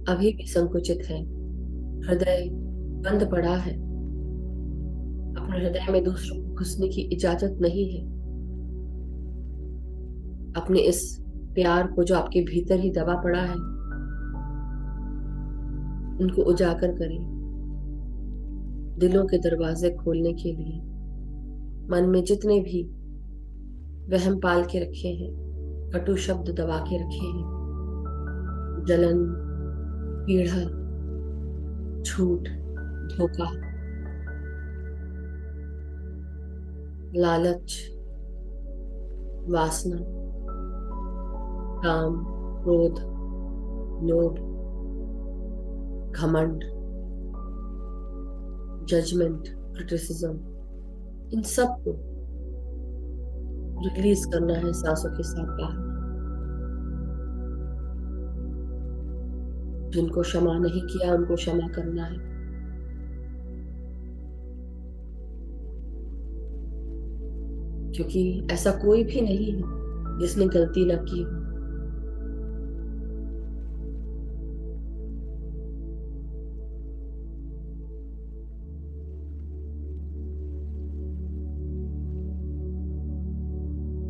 अभी भी संकुचित है, हृदय बंद पड़ा है, अपने हृदय में दूसरों को घुसने की इजाजत नहीं है। अपने इस प्यार को जो आपके भीतर ही दबा पड़ा है, उनको उजागर करें। दिलों के दरवाजे खोलने के लिए मन में जितने भी वहम पाल के रखे हैं, कटु शब्द दबा के रखे हैं, जलन, पीड़ा, झूठ, धोखा, लालच, वासना, काम, क्रोध, लोभ, घमंड, जजमेंट, क्रिटिसिज्म, इन सब को रिलीज करना है सांसों के साथ बाहर। जिनको क्षमा नहीं किया उनको क्षमा करना है। क्योंकि ऐसा कोई भी नहीं है जिसने गलती ना की हो।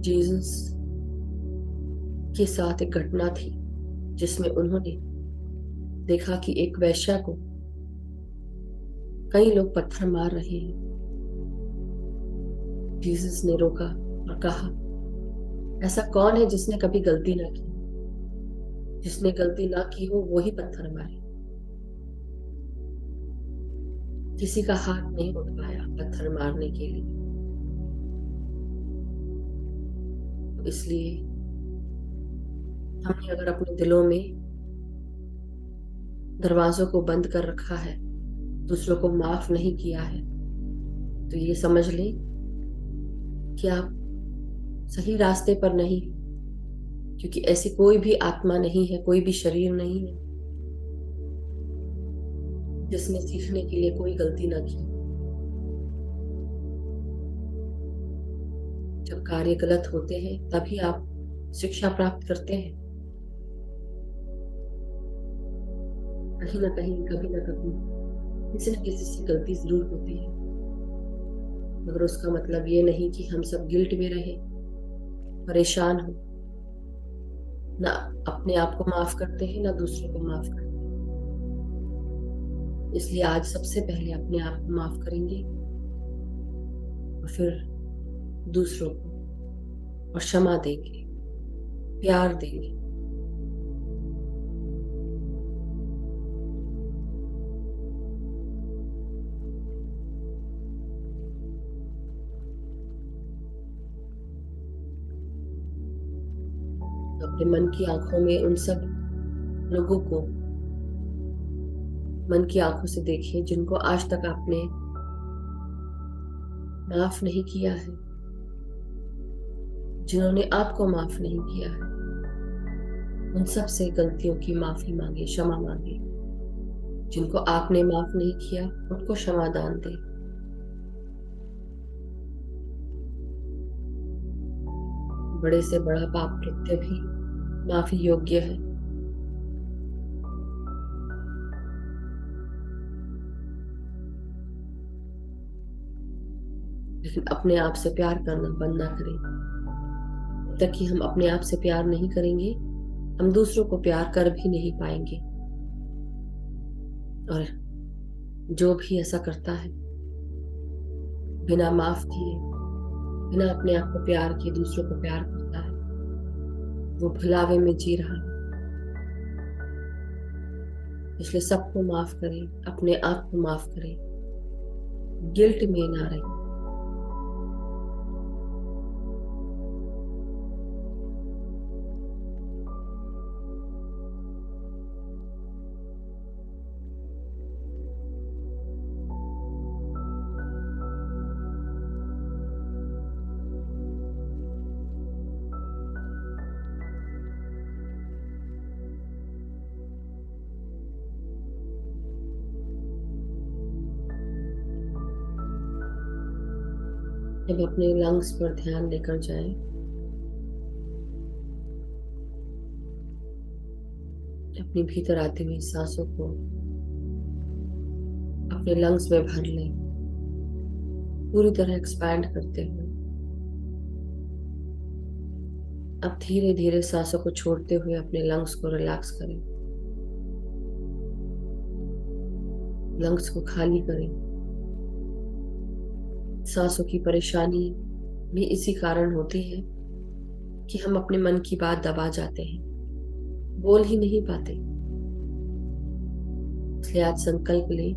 जीसस के साथ एक घटना थी जिसमें उन्होंने देखा कि एक वेश्या को कई लोग पत्थर मार रहे हैं। जीसस ने रोका और कहा, ऐसा कौन है जिसने कभी गलती ना की? जिसने गलती ना की हो वो ही पत्थर मारे। किसी का हाथ नहीं उठ पाया पत्थर मारने के लिए। इसलिए हमने अगर अपने दिलों में दरवाजों को बंद कर रखा है, दूसरों को माफ नहीं किया है, तो ये समझ लें कि आप सही रास्ते पर नहीं, क्योंकि ऐसी कोई भी आत्मा नहीं है, कोई भी शरीर नहीं है जिसने सीखने के लिए कोई गलती ना की। जब कार्य गलत होते हैं तभी आप शिक्षा प्राप्त करते हैं। कहीं ना कहीं, कभी ना कभी किसी न किसी से गलती जरूर होती है, मगर उसका मतलब ये नहीं कि हम सब गिल्ट में रहे, परेशान हो, ना अपने आप को माफ करते हैं ना दूसरों को माफ करते हैं। इसलिए आज सबसे पहले अपने आप को माफ करेंगे और फिर दूसरों को और क्षमा देंगे, प्यार देंगे। अपने मन की आंखों में उन सब लोगों को मन की आंखों से देखें जिनको आज तक आपने माफ नहीं किया है, जिन्होंने आपको माफ नहीं किया है। उन सब से गलतियों की माफी मांगे, क्षमा मांगे। जिनको आपने माफ नहीं किया उनको क्षमादान दें। बड़े से बड़ा पाप कृत्य भी माफी योग्य है। लेकिन अपने आप से प्यार करना बंद ना करें। जब तक कि हम अपने आप से प्यार नहीं करेंगे, हम दूसरों को प्यार कर भी नहीं पाएंगे। और जो भी ऐसा करता है बिना माफ किए, बिना अपने आप को प्यार किए दूसरों को प्यार करता है, वो भुलावे में जी रहा है। इसलिए सबको माफ करें, अपने आप को माफ करें, गिल्ट में ना रहें। जब अपने लंग्स पर ध्यान लेकर जाएं, अपनी भीतर आती हुई सांसों को अपने लंग्स में भर लें, पूरी तरह एक्सपैंड करते हुए। अब धीरे धीरे सांसों को छोड़ते हुए अपने लंग्स को रिलैक्स करें, लंग्स को खाली करें। सांसों की परेशानी भी इसी कारण होती है कि हम अपने मन की बात दबा जाते हैं, बोल ही नहीं पाते। इसलिए आज संकल्प लें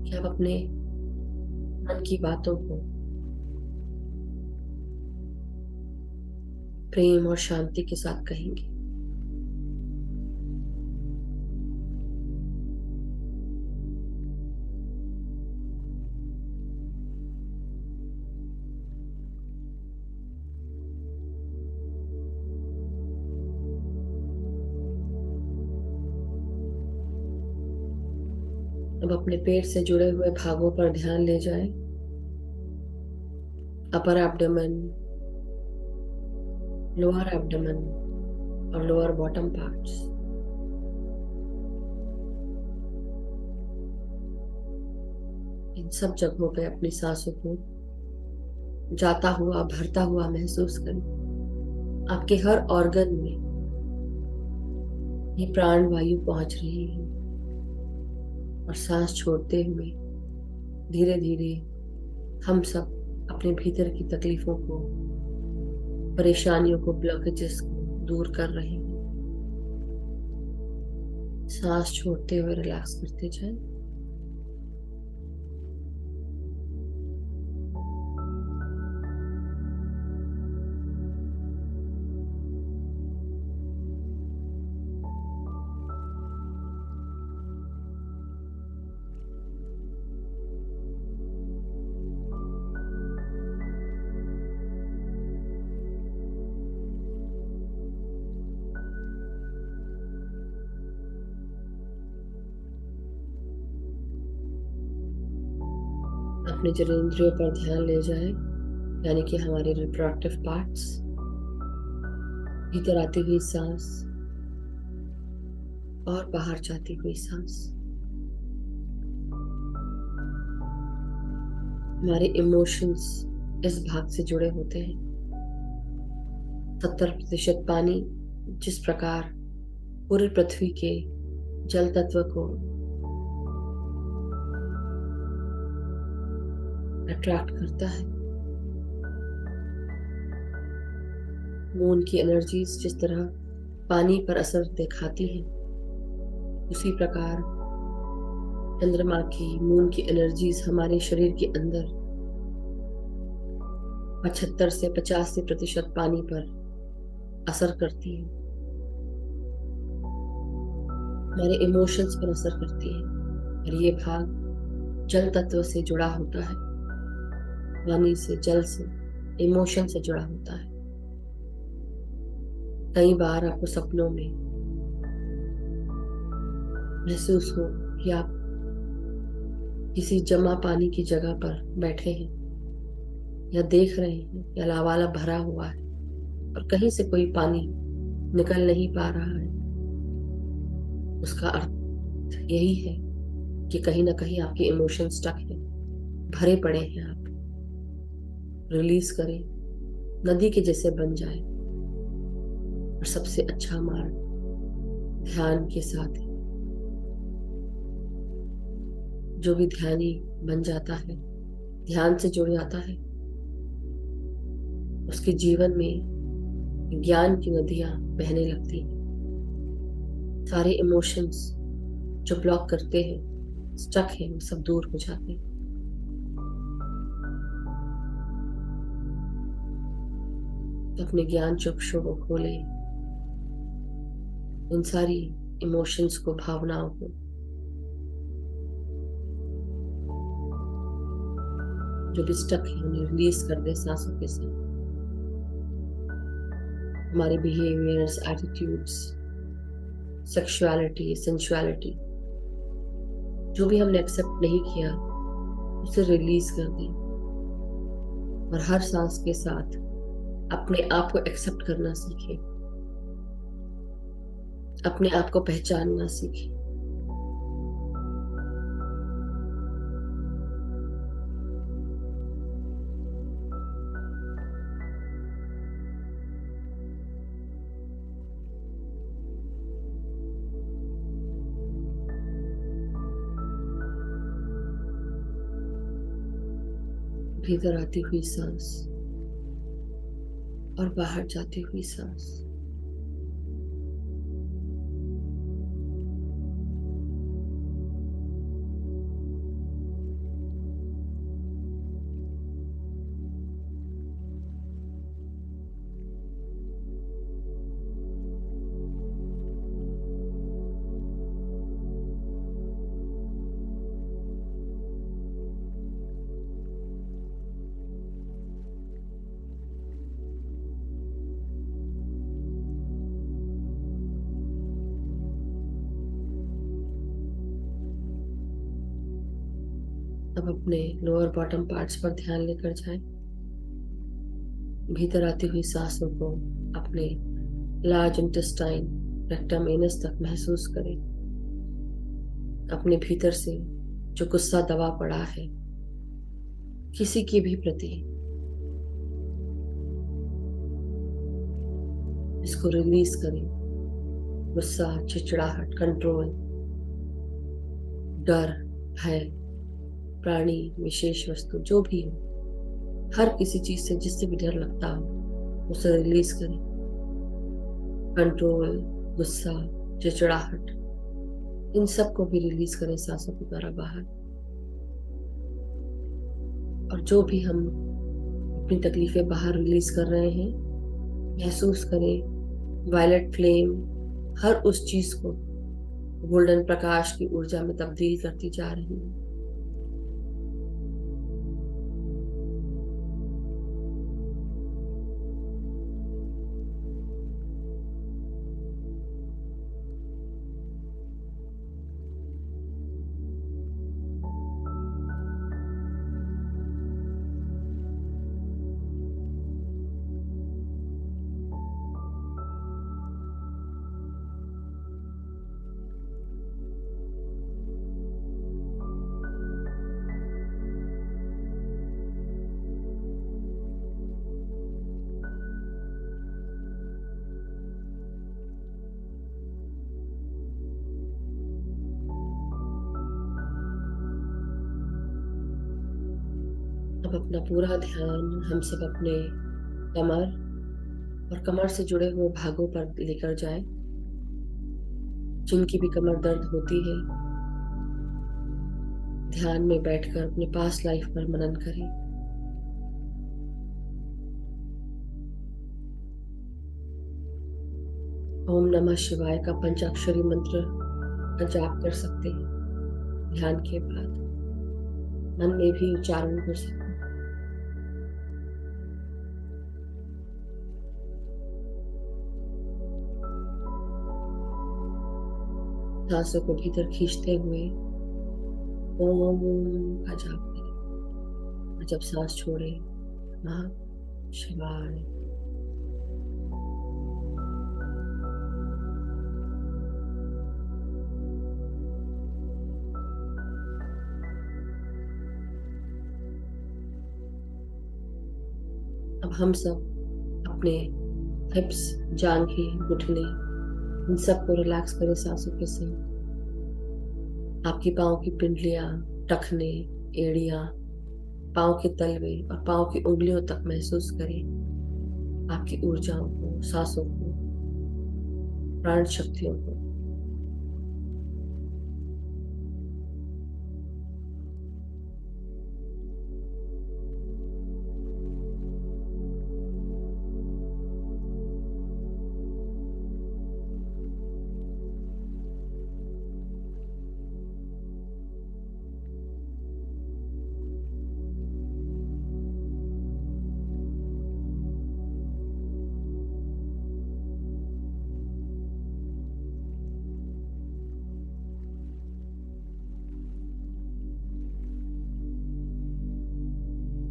कि आप अपने मन की बातों को प्रेम और शांति के साथ कहेंगे। अब अपने पेट से जुड़े हुए भागों पर ध्यान ले जाएं, अपर एब्डोमेन, लोअर एब्डोमेन और लोअर बॉटम पार्ट्स। इन सब जगहों पे अपनी सांसों को जाता हुआ, भरता हुआ महसूस करें। आपके हर ऑर्गन में ये प्राण वायु पहुंच रही है और सांस छोड़ते हुए धीरे धीरे हम सब अपने भीतर की तकलीफों को, परेशानियों को, ब्लॉकेजेस को दूर कर रहे हैं। सांस छोड़ते हुए रिलैक्स करते जाएं। अपने जननेंद्रियों पर ध्यान ले जाए, यानी कि हमारे रिप्रोडक्टिव पार्ट्स। भीतर आती हुई सांस और बाहर जाती हुई सांस। हमारे इमोशंस इस भाग से जुड़े होते हैं। 70% पानी जिस प्रकार पूरी पृथ्वी के जल तत्व को अट्रैक्ट करता है, मून की एनर्जीज जिस तरह पानी पर असर दिखाती है, उसी प्रकार चंद्रमा की, मून की एनर्जीज हमारे शरीर के अंदर 75 से 85% पानी पर असर करती है, हमारे इमोशंस पर असर करती है। और ये भाग जल तत्व से जुड़ा होता है, पानी से, जल से, इमोशन से जुड़ा होता है। कई बार आपको सपनों में महसूस हो कि आप किसी जमा पानी की जगह पर बैठे हैं या देख रहे हैं या लावाला भरा हुआ है और कहीं से कोई पानी निकल नहीं पा रहा है। उसका अर्थ यही है कि कहीं ना कहीं आपके इमोशंस स्टक हैं, भरे पड़े हैं आप। रिलीज करें, नदी के जैसे बन जाए। और सबसे अच्छा मार्ग ध्यान के साथ है। जो भी ध्यानी बन जाता है, ध्यान से जुड़ जाता है, उसके जीवन में ज्ञान की नदियां बहने लगती हैं। सारे इमोशंस जो ब्लॉक करते हैं, स्टक है, वो सब दूर हो जाते हैं। तो अपने ज्ञान चक्षुओं को खोले, उन सारी इमोशंस को, भावनाओं को जो भी स्टक है उन्हें रिलीज कर दे सांसों के साथ। हमारे बिहेवियर्स, एटीट्यूड्स, सेक्सुअलिटी, सेंसुअलिटी, जो भी हमने एक्सेप्ट नहीं किया उसे रिलीज कर दें। और हर सांस के साथ अपने आप को एक्सेप्ट करना सीखें, अपने आप को पहचानना सीखें। भीतर आती हुई सांस और बाहर जाती हुई सांस। अब अपने लोअर बॉटम पार्ट्स पर ध्यान लेकर जाएं। भीतर आती हुई सांसों को अपने लार्ज इंटेस्टाइन, रेक्टम एनस तक महसूस करें। अपने भीतर से जो गुस्सा दबा पड़ा है किसी के भी प्रति, इसको रिलीज करें। गुस्सा, चिड़चिड़ाहट, कंट्रोल, डर, भय, प्राणी, विशेष वस्तु, जो भी हो, हर किसी चीज से जिससे भी डर लगता हो उसे रिलीज करें। कंट्रोल, गुस्सा, चिड़चिड़ाहट, इन सब को भी रिलीज करें सांसों के द्वारा बाहर। और जो भी हम अपनी तकलीफें बाहर रिलीज कर रहे हैं, महसूस करें वायलेट फ्लेम हर उस चीज को गोल्डन प्रकाश की ऊर्जा में तब्दील करती जा रही है। अब अपना पूरा ध्यान हम सब अपने कमर और कमर से जुड़े हुए भागों पर लेकर जाए। जिनकी भी कमर दर्द होती है, ध्यान में बैठकर अपने पास्ट लाइफ पर मनन करें। ओम नमः शिवाय का पंचाक्षरी मंत्र का जाप कर सकते हैं। ध्यान के बाद मन में भी उच्चारण कर सकते हैं। सांसों को भीतर खींचते हुए ओम का जाप करें। और जब सांस छोड़े, नमः शिवाय। अब हम सब अपने हिप्स, जांघें, घुटने, इन सबको रिलैक्स करें सांसों के साथ। आपकी पाँव की पिंडलियां, टखने, एड़ियां, पाँव के तलवे और पाँव की उंगलियों तक महसूस करें आपकी ऊर्जाओं को, सांसों को, प्राण शक्तियों को।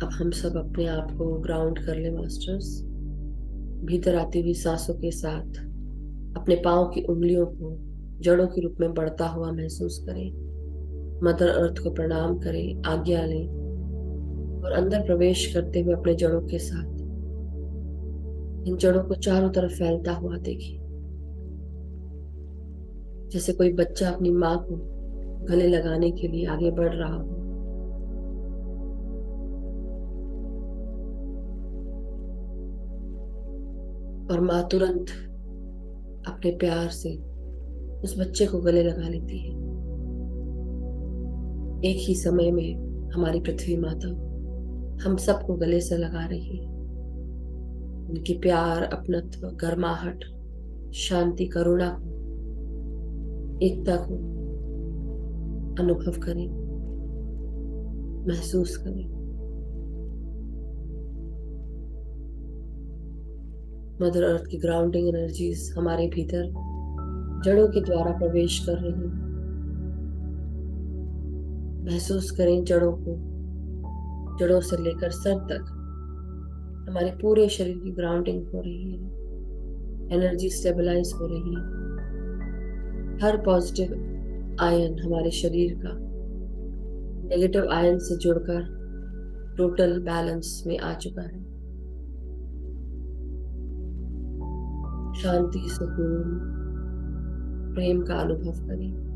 अब हम सब अपने आप को ग्राउंड कर ले मास्टर्स। भीतर आती हुई सांसों के साथ अपने पाँव की उंगलियों को जड़ों के रूप में बढ़ता हुआ महसूस करें। मदर अर्थ को प्रणाम करें, आज्ञा लें और अंदर प्रवेश करते हुए अपने जड़ों के साथ इन जड़ों को चारों तरफ फैलता हुआ देखें। जैसे कोई बच्चा अपनी माँ को गले लगाने के लिए आगे बढ़ रहा हो। और माँ तुरंत अपने प्यार से उस बच्चे को गले लगा लेती है। एक ही समय में हमारी पृथ्वी माता हम सबको गले से लगा रही है। उनकी प्यार, अपनत्व, गर्माहट, शांति, करुणा को, एकता को अनुभव करें, महसूस करें। मदर अर्थ की ग्राउंडिंग एनर्जीज हमारे भीतर जड़ों के द्वारा प्रवेश कर रही हैं। महसूस करें जड़ों को, जड़ों से लेकर सर तक हमारे पूरे शरीर की ग्राउंडिंग हो रही है। एनर्जी स्टेबलाइज हो रही है। हर पॉजिटिव आयन हमारे शरीर का नेगेटिव आयन से जुड़कर टोटल बैलेंस में आ चुका है। शांति, सुकून, प्रेम का अनुभव करें।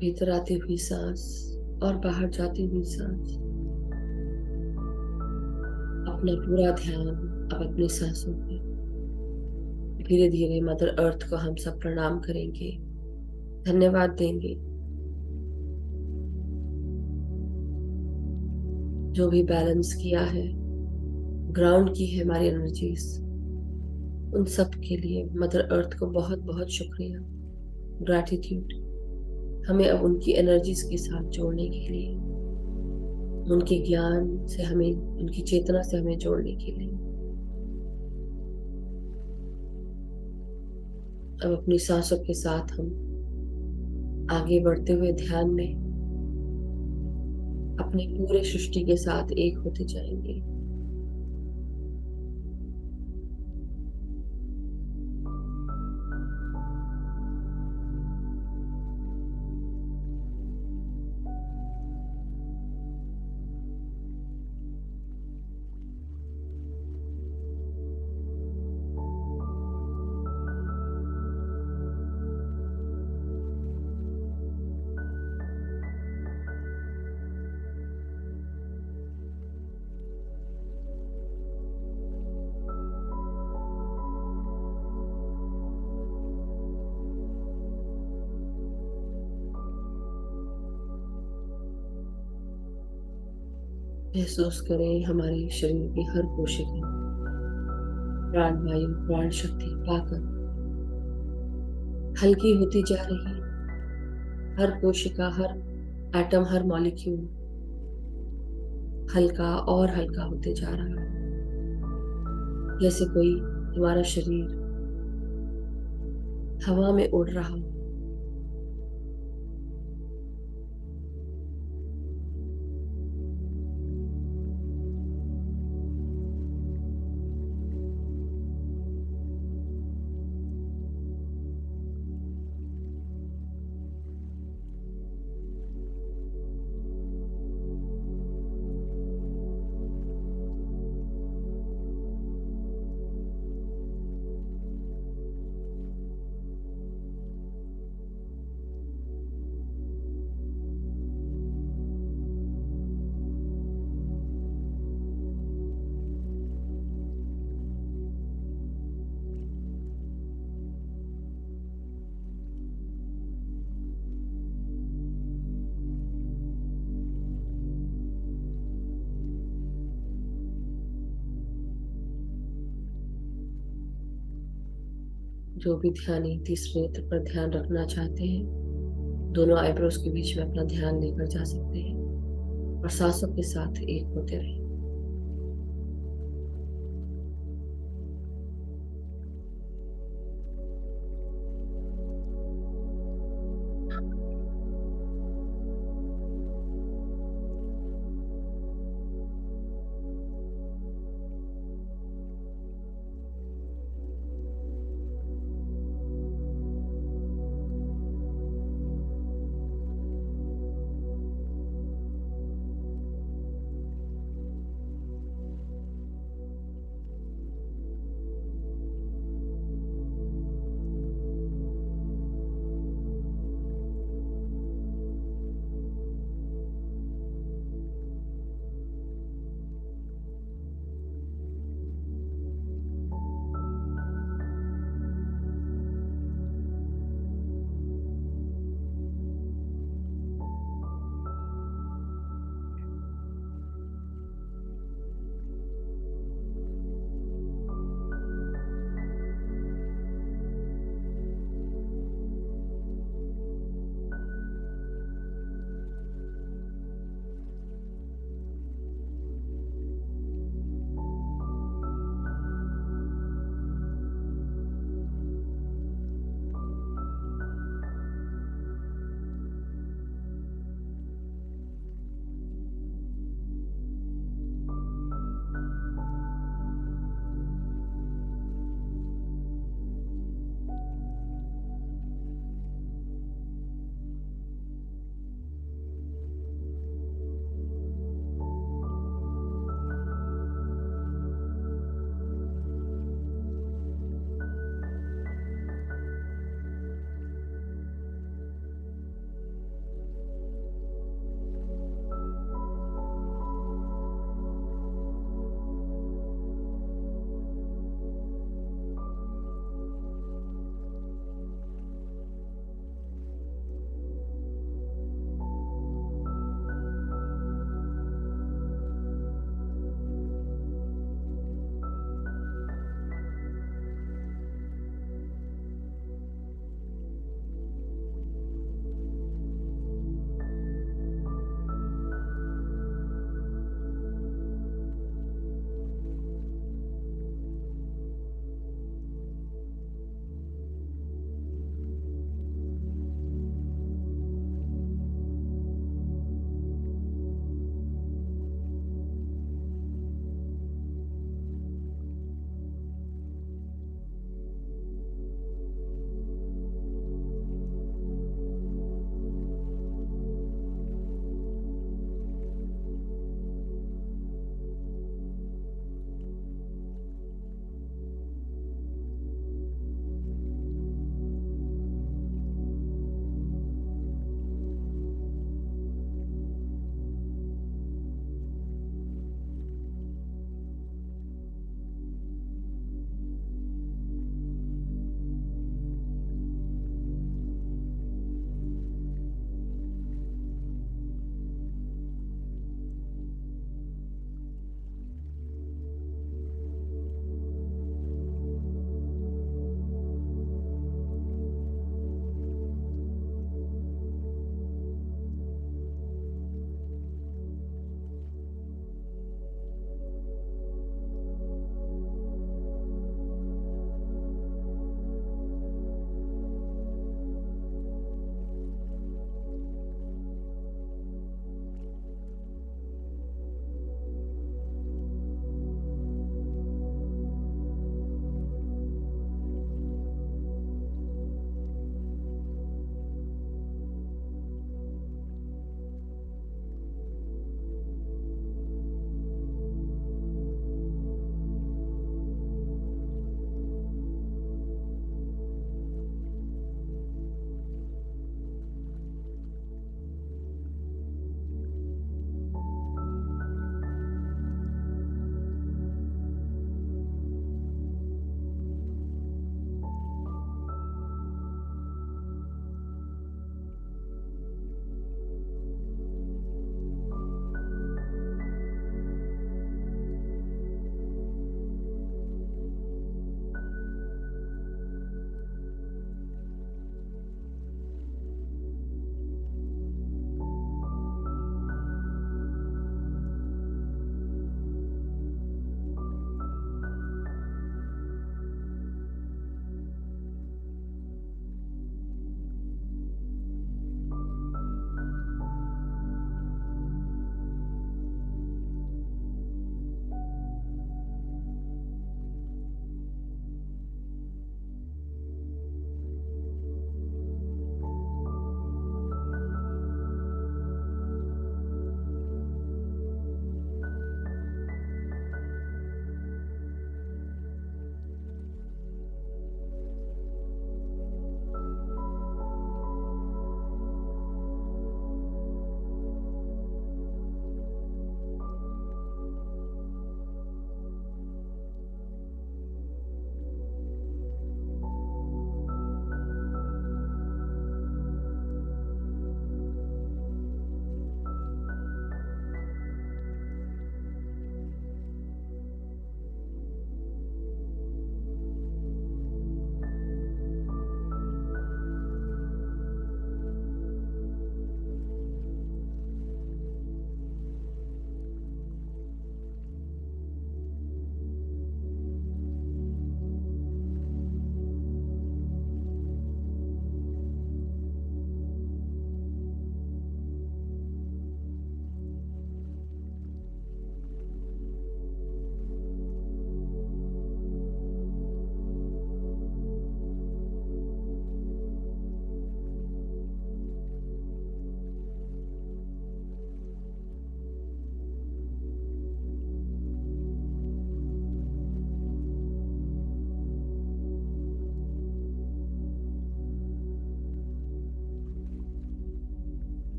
भीतर आती हुई सांस और बाहर जाती हुई सांस। अपना पूरा ध्यान अब अपनी सांसों पे। धीरे धीरे मदर अर्थ को हम सब प्रणाम करेंगे, धन्यवाद देंगे। जो भी बैलेंस किया है, ग्राउंड की है हमारी एनर्जीज, उन सब के लिए मदर अर्थ को बहुत बहुत शुक्रिया, ग्रैटिट्यूड। हमें अब उनकी एनर्जीज के साथ जोड़ने के लिए, उनके ज्ञान से हमें, उनकी चेतना से हमें जोड़ने के लिए। अब अपनी सांसों के साथ हम आगे बढ़ते हुए ध्यान में अपनी पूरे सृष्टि के साथ एक होते जाएंगे। महसूस करें हमारे शरीर की हर कोशिका, प्राण वायु, प्राण शक्ति पाकर हल्की होती जा रही है। हर कोशिका, हर एटम, हर मॉलिक्यूल हल्का और हल्का होते जा रहा है, जैसे कोई हमारा शरीर हवा में उड़ रहा हो। जो भी ध्यानी तीसरे नेत्र पर ध्यान रखना चाहते हैं, दोनों आईब्रोज के बीच में अपना ध्यान लेकर जा सकते हैं और सांसों के साथ एक होते रहें।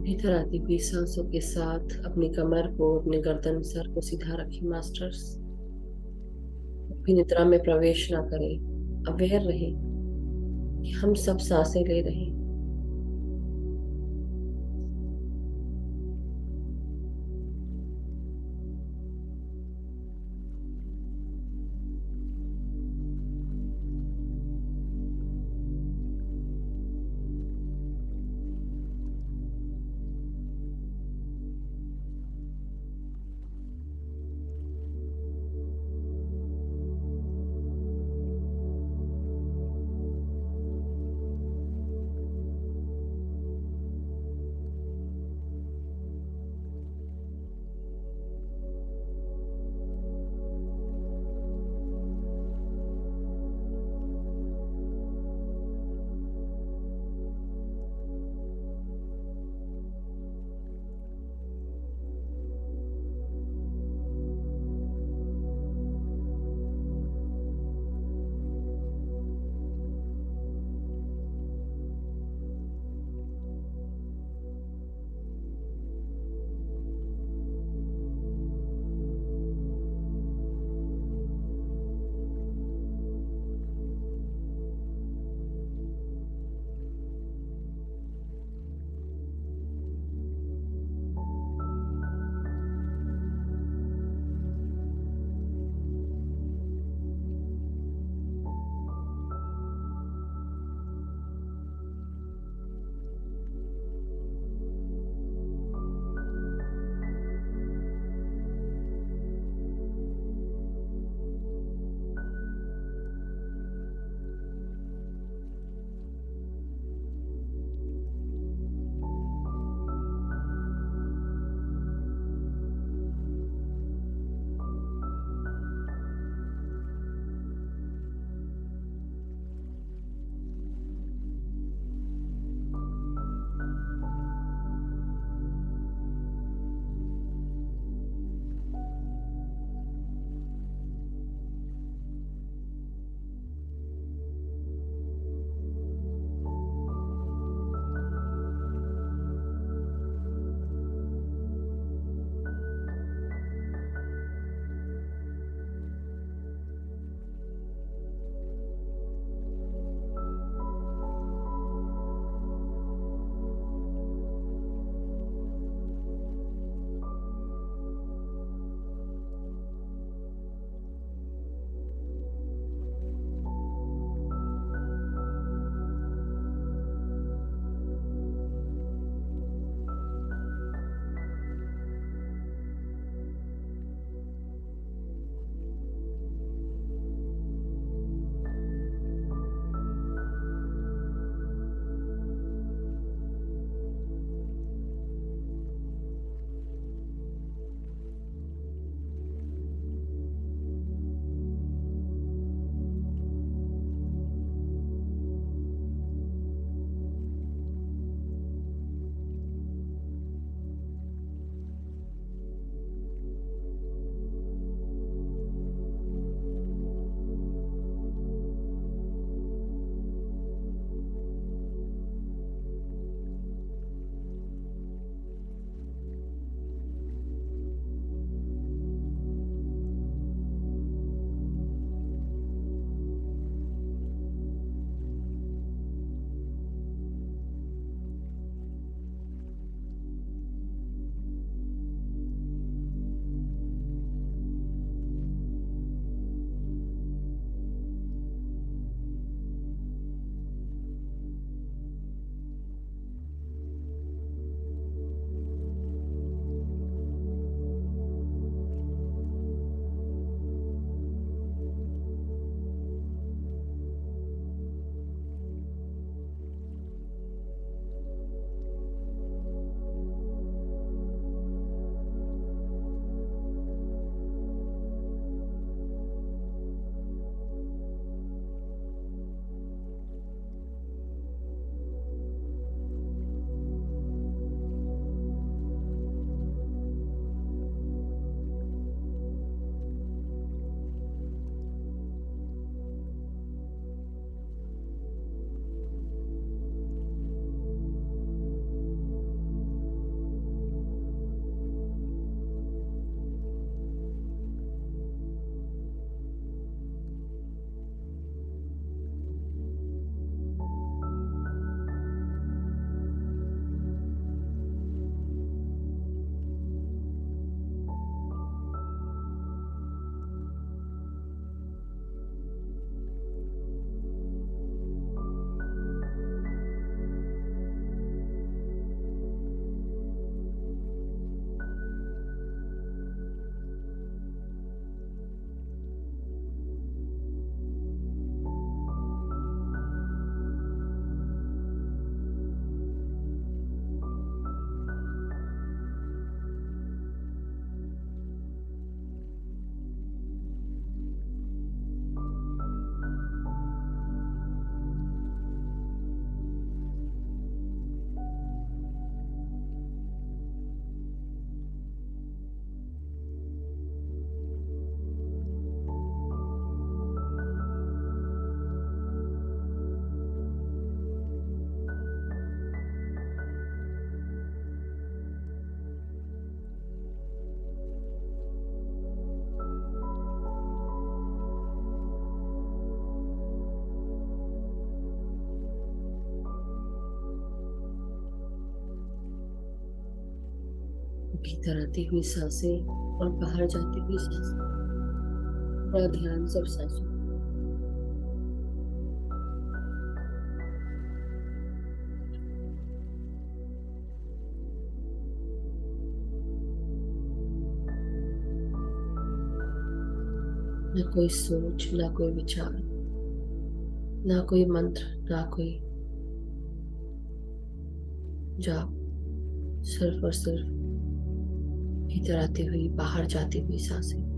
भीतर आती हुई सांसों के साथ अपनी कमर को, अपने गर्दन सर को सीधा रखें मास्टर्स। भी निद्रा में प्रवेश ना करें, अवेयर रहे कि हम सब सांसें ले रहे हैं। भीतर आती हुई सांसें और बाहर जाती हुई सांसें। थोड़ा ध्यान सिर्फ सांसों। ना कोई सोच, ना कोई विचार, ना कोई मंत्र, ना कोई जाप, सिर्फ और सिर्फ भीतर आती हुई बाहर जाती हुई सांसें।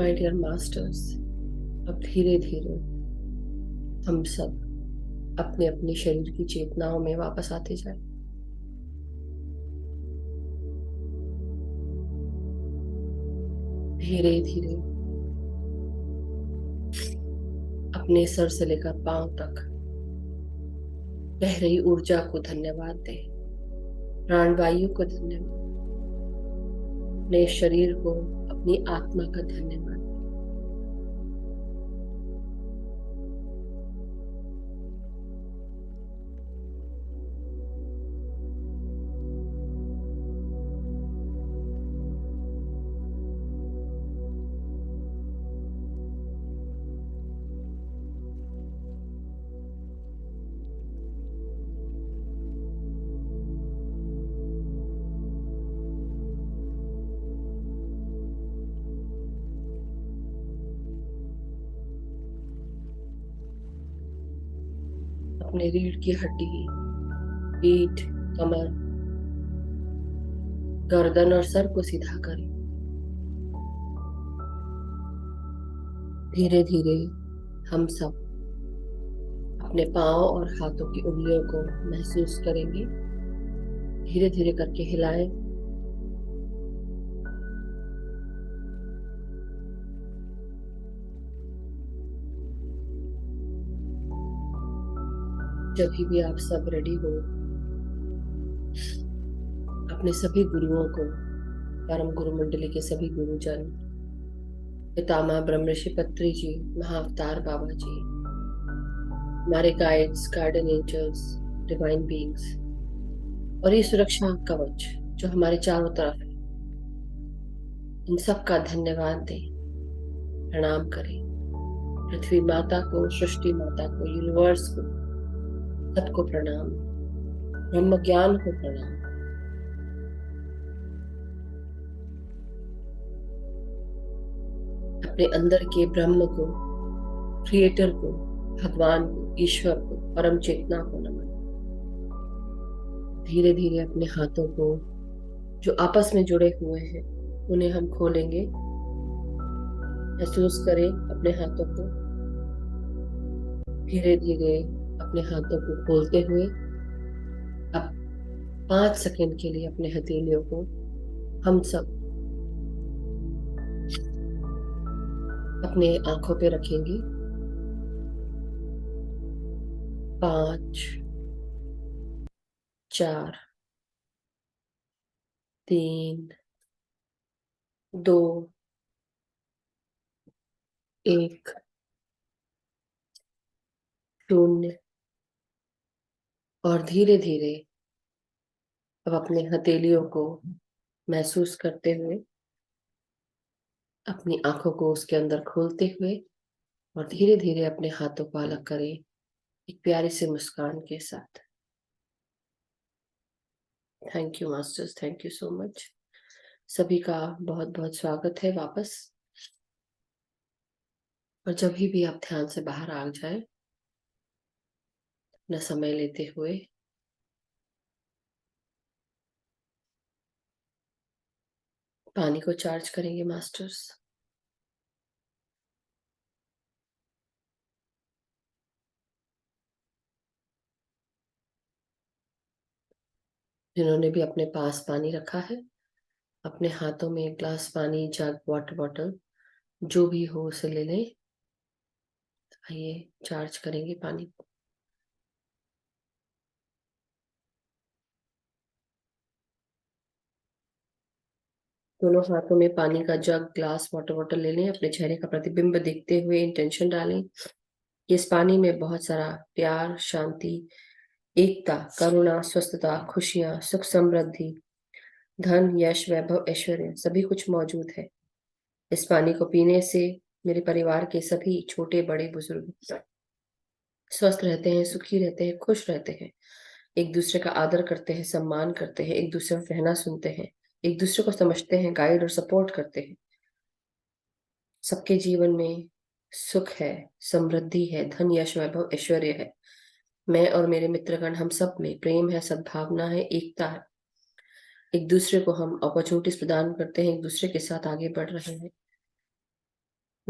माय डियर मास्टर्स, अब धीरे धीरे हम सब अपने अपने शरीर की चेतनाओं में वापस आते जाए। धीरे धीरे अपने सर से लेकर पांव तक बह रही ऊर्जा को धन्यवाद दें, प्राणवायु को धन्यवाद, अपने शरीर को, अपनी आत्मा का धन्यवाद। अपने रीढ़ की हड्डी, पीठ, कमर, गर्दन और सर को सीधा करें। धीरे धीरे हम सब अपने पांव और हाथों की उंगलियों को महसूस करेंगे। धीरे धीरे करके हिलाएं। जब भी आप सब रेडी हो, अपने सभी गुरुओं को, परम गुरु मंडली के सभी गुरुजन, पितामह ब्रह्म ऋषि पत्री जी, महाअवतार बाबा जी, हमारे guides, garden angels, divine beings और ये सुरक्षा कवच जो हमारे चारों तरफ है, इन सब का धन्यवाद दें, प्रणाम करें। पृथ्वी माता को, सृष्टि माता को, यूनिवर्स को, सबको प्रणाम, ब्रह्म ज्ञान को प्रणाम। अपने अंदर के ब्रह्म को, क्रिएटर को, भगवान को, ईश्वर को, परम चेतना को नमन। धीरे धीरे अपने हाथों को जो आपस में जुड़े हुए हैं उन्हें हम खोलेंगे। महसूस करें अपने हाथों को। धीरे धीरे अपने हाथों को खोलते हुए अब 5 सेकंड के लिए अपने हथेलियों को हम सब अपने आंखों पे रखेंगे। 5, 4, 3, 2, 1, 0। और धीरे धीरे अब अपने हथेलियों को महसूस करते हुए अपनी आंखों को उसके अंदर खोलते हुए और धीरे धीरे अपने हाथों को अलग करें एक प्यारी सी मुस्कान के साथ। Thank you masters, thank you so much. सभी का बहुत बहुत स्वागत है वापस। और जब भी आप ध्यान से बाहर आ जाए, अपना समय लेते हुए पानी को चार्ज करेंगे मास्टर्स। जिन्होंने भी अपने पास पानी रखा है, अपने हाथों में एक ग्लास पानी, जग, वाटर बॉटल जो भी हो उसे ले लें। आइए चार्ज करेंगे पानी को। दोनों हाथों में पानी का जग, ग्लास, वाटर बॉटल ले लें। अपने चेहरे का प्रतिबिंब देखते हुए इंटेंशन डालें कि इस पानी में बहुत सारा प्यार, शांति, एकता, करुणा, स्वस्थता, खुशियां, सुख, समृद्धि, धन, यश, वैभव, ऐश्वर्य सभी कुछ मौजूद है। इस पानी को पीने से मेरे परिवार के सभी छोटे बड़े बुजुर्ग स्वस्थ रहते हैं, सुखी रहते हैं, खुश रहते हैं, एक दूसरे का आदर करते हैं, सम्मान करते हैं, एक दूसरे का कहना सुनते हैं, एक दूसरे को समझते हैं, गाइड और सपोर्ट करते हैं। सबके जीवन में सुख है, समृद्धि है, धन, यश, वैभव, ऐश्वर्य है। मैं और मेरे मित्रगण, हम सब में प्रेम है, सद्भावना है, एकता है। एक दूसरे को हम अपॉर्चुनिटीज प्रदान करते हैं, एक दूसरे के साथ आगे बढ़ रहे हैं।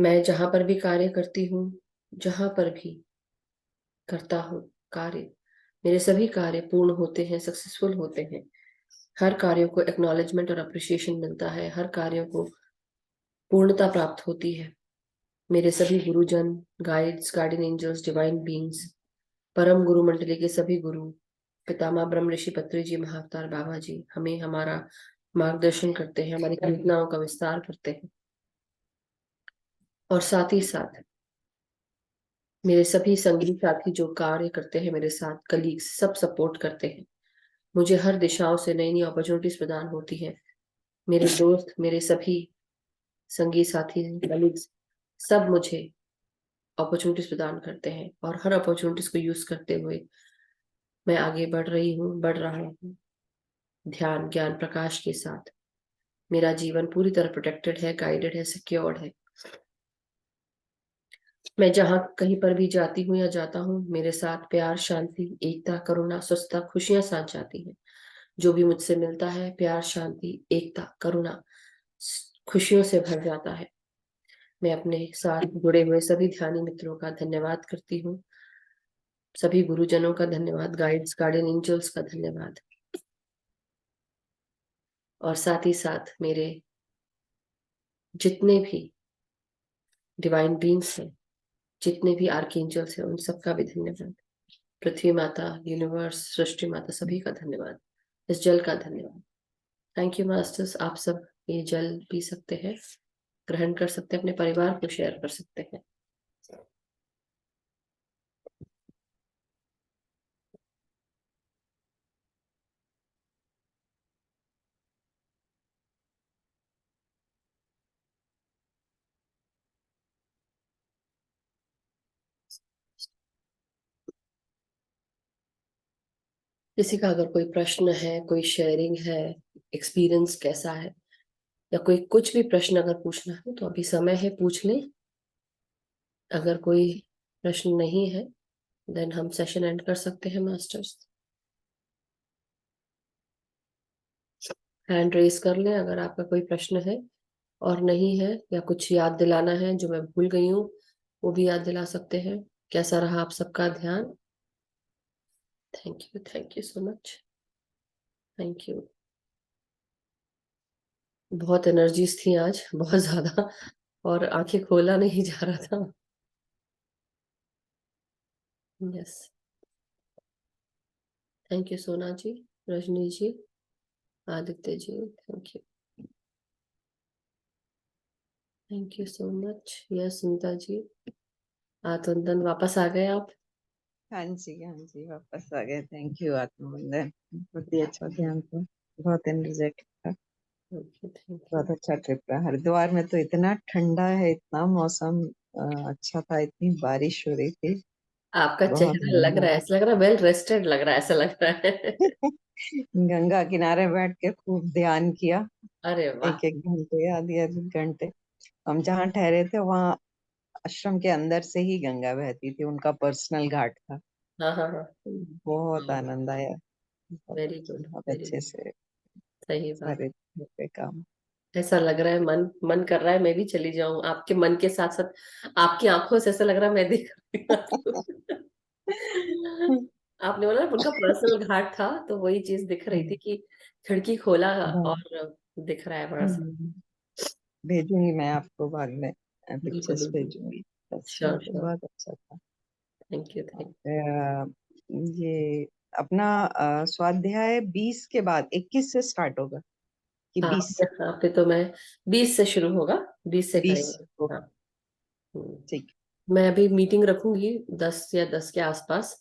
मैं जहां पर भी कार्य करती हूँ, जहां पर भी करता हूँ कार्य, मेरे सभी कार्य पूर्ण होते हैं, सक्सेसफुल होते हैं। हर कार्यों को एक्नॉलेजमेंट और अप्रिसिएशन मिलता है, हर कार्यों को पूर्णता प्राप्त होती है। मेरे सभी गुरुजन, guides, guardian angels, divine beings, परम गुरु मंडली के सभी गुरु, पितामह ब्रह्म ऋषि पत्री जी, महाअवतार बाबा जी हमें हमारा मार्गदर्शन करते हैं, हमारी कल्पनाओं का विस्तार करते हैं। और साथ ही साथ मेरे सभी संगी साथी जो कार्य करते हैं मेरे साथ, कलीग्स, सब सपोर्ट करते हैं। मुझे हर दिशाओं से नई नई अपॉर्चुनिटीज प्रदान होती है। मेरे दोस्त, मेरे सभी संगी साथी, कलीग्स, सब मुझे अपॉर्चुनिटीज प्रदान करते हैं, और हर अपॉर्चुनिटीज को यूज करते हुए मैं आगे बढ़ रही हूँ, बढ़ रहा हूँ, ध्यान ज्ञान प्रकाश के साथ। मेरा जीवन पूरी तरह प्रोटेक्टेड है, गाइडेड है, सिक्योर्ड है। मैं जहां कहीं पर भी जाती हूँ या जाता हूँ, मेरे साथ प्यार, शांति, एकता, करुणा, स्वस्थता, खुशियां साथ जाती हैं। जो भी मुझसे मिलता है, प्यार, शांति, एकता, करुणा, खुशियों से भर जाता है। मैं अपने साथ जुड़े हुए सभी ध्यानी मित्रों का धन्यवाद करती हूँ, सभी गुरुजनों का धन्यवाद, गाइड्स, गार्डियन एंजल्स का धन्यवाद, और साथ ही साथ मेरे जितने भी डिवाइन बीइंग्स हैं, जितने भी आर्कएंजल्स हैं, उन सबका भी धन्यवाद। पृथ्वी माता, यूनिवर्स, सृष्टि माता, सभी का धन्यवाद। इस जल का धन्यवाद। Thank you masters. आप सब ये जल पी सकते हैं, ग्रहण कर सकते हैं, अपने परिवार को शेयर कर सकते हैं। किसी का अगर कोई प्रश्न है, कोई शेयरिंग है, एक्सपीरियंस कैसा है, या कोई कुछ भी प्रश्न अगर पूछना है तो अभी समय है, पूछ लें। अगर कोई प्रश्न नहीं है देन हम सेशन एंड कर सकते हैं मास्टर्स। हैंड रेस कर लें अगर आपका कोई प्रश्न है, और नहीं है या कुछ याद दिलाना है जो मैं भूल गई हूँ, वो भी याद दिला सकते हैं। कैसा रहा आप सबका ध्यान? Thank you so much, thank you. बहुत एनर्जीज थी आज, बहुत ज्यादा, और आंखें खोला नहीं जा रहा था। Yes, thank you Sona ji, Rajni ji, Aditya ji, thank you so much. Yes, Sunita ji, आत्मबंधन वापस आ गए आप? हाँ जी वापस आ गए। थैंक यू आत्मबंधन, बहुत ही अच्छा ध्यान था, बहुत एनर्जेटिक था, थैंक यू। बहुत अच्छा ट्रिप रहा। हरिद्वार में तो इतना ठंडा है, इतना मौसम अच्छा था, इतनी बारिश हो रही थी, आपका बहुत चेहरा लग बढ़िया। रहा है, ऐसा लग रहा है वेल रेस्टेड लग रहा है, ऐसा लग रहा है। गंगा किनारे बैठ के खूब ध्यान किया, अरे वाह। एक एक घंटे आधे आधे घंटे। हम जहाँ ठहरे थे वहाँ आश्रम के अंदर से ही गंगा बहती थी, उनका पर्सनल घाट था। हाँ हाँ हाँ। बहुत आनंद आया, बहुत, वेरी गुड, बहुत वेरी अच्छे गुड। से सही बात। सारे पे काम। ऐसा लग रहा है, मन मन कर रहा है मैं भी चली जाऊं आपके मन के साथ साथ। आपकी आंखों से ऐसा लग रहा है मैं देख रही हूँ आपको। आपने बोला ना उनका पर्सनल घाट था, तो वही चीज दिख रही थी कि खिड़की खोला और दिख रहा है बड़ा सा। भेजूंगी मैं आपको बाद में, बिल्कुल पिक्चर्स बिल्कुल। भेजूंगी तस्वीर, श्योर श्योर। बहुत अच्छा था। Thank you, thank. ये अपना स्वाध्याय 20 के बाद 21 से स्टार्ट होगा कि हाँ, 20 से? यहाँ पे तो मैं 20 से शुरू होगा, 20 से 20 करेंगे। को, हाँ। हम्म। ठीक। मैं अभी मीटिंग रखूंगी 10 या 10 के आसपास,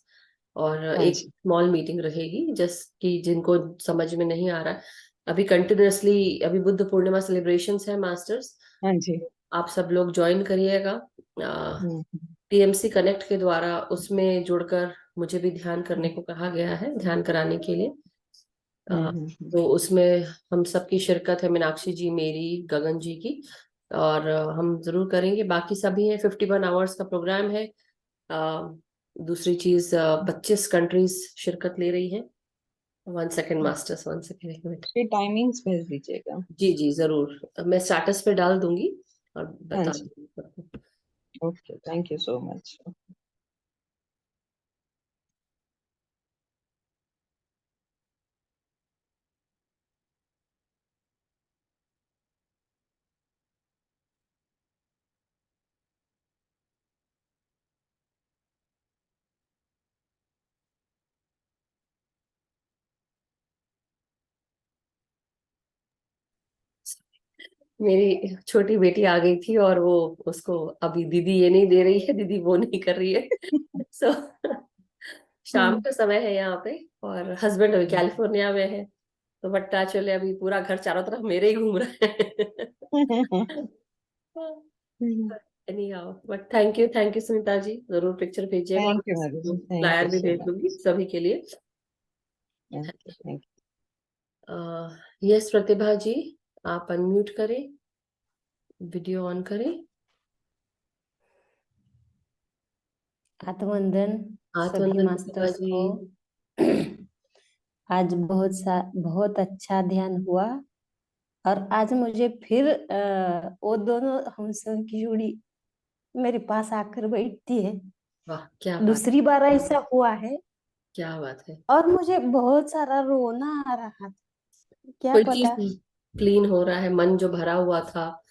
और हाँ एक जी, स्मॉल मीटिंग रहेगी जस्ट कि जिनको समझ में नहीं आ रहा है। अभी कंटिन्यूअसली अभी बुद्ध पूर्णिमा सेलिब्रेशंस है मास्टर्स, हाँ जी। आप सब लोग ज्वाइन करिएगा हम्म टीएमसी कनेक्ट के द्वारा, उसमें जुड़कर मुझे भी ध्यान करने को कहा गया है, ध्यान कराने के लिए। तो उसमें हम सबकी शिरकत है, मीनाक्षी जी, मेरी, गगन जी की, और हम जरूर करेंगे। बाकी सभी है, 51 आवर्स का प्रोग्राम है। दूसरी चीज, 25 कंट्रीज शिरकत ले रही है। 1 second masters, 1 second, 1 minute. Timings भेज दीजिएगा। जी जी जरूर, मैं स्टेटस पे डाल दूंगी। और हाँ बता जी, दूंगी सबको। Okay, thank you so much. मेरी छोटी बेटी आ गई थी और वो उसको अभी दीदी ये नहीं दे रही है, दीदी वो नहीं कर रही है। सो शाम का समय है यहाँ पे, और हस्बैंड अभी कैलिफोर्निया में है, तो बट एक्चुअली अभी पूरा घर चारों तरफ मेरे ही घूम रहा है। Anyhow, but thank you Sunita ji, जरूर पिक्चर भेजिएगा, और thank you Madhu ji, thank flyer you भी सो भेज मच। दूंगी सभी के लिए। थैंक यस प्रतिभा जी, आप अनम्यूट करें, वीडियो ऑन करें। आत्मवंदन हाथ सभी वंदन प्रतिभा मास्टर्स जी। को। आज बहुत अच्छा ध्यान हुआ, और आज मुझे फिर वो दोनों हमसों की जोड़ी मेरे पास आकर बैठती है। वाह, क्या बात, दूसरी बार ऐसा हुआ है, क्या बात है। और मुझे बहुत सारा रोना आ रहा था, क्या कोई चीज पता। क्लीन हो रहा है, मन जो भरा हुआ था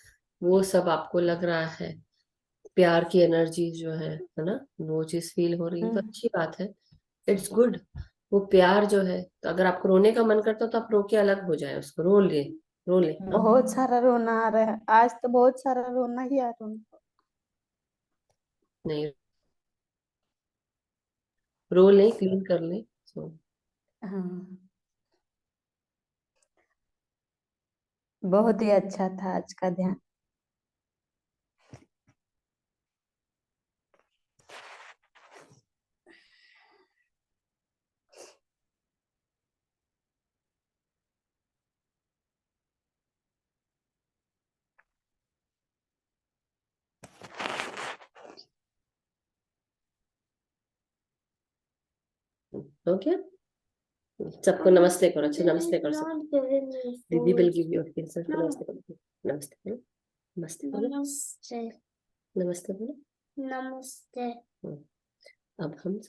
वो सब आपको लग रहा है, प्यार की एनर्जी जो है ना, वो चीज फील हो रही है, तो अच्छी बात है। It's good. वो प्यार जो है, तो अगर आपको रोने का मन करता हो तो आप रो के अलग हो जाए, उसको रो ले, रो ले। बहुत सारा रोना आ रहा है, आज तो बहुत सारा रोना ही आ रहा है। नहीं, रो ले, क्लीन कर ले। सो हाँ, बहुत ही अच्छा था आज का ध्यान। हो गया। सबको नमस्ते करो, अच्छा नमस्ते करो सबको। दीदी विल गिव यू सबको नमस्ते करो, नमस्ते करो, नमस्ते करो, नमस्ते। नमस्ते बोलो। नमस्ते। अब हम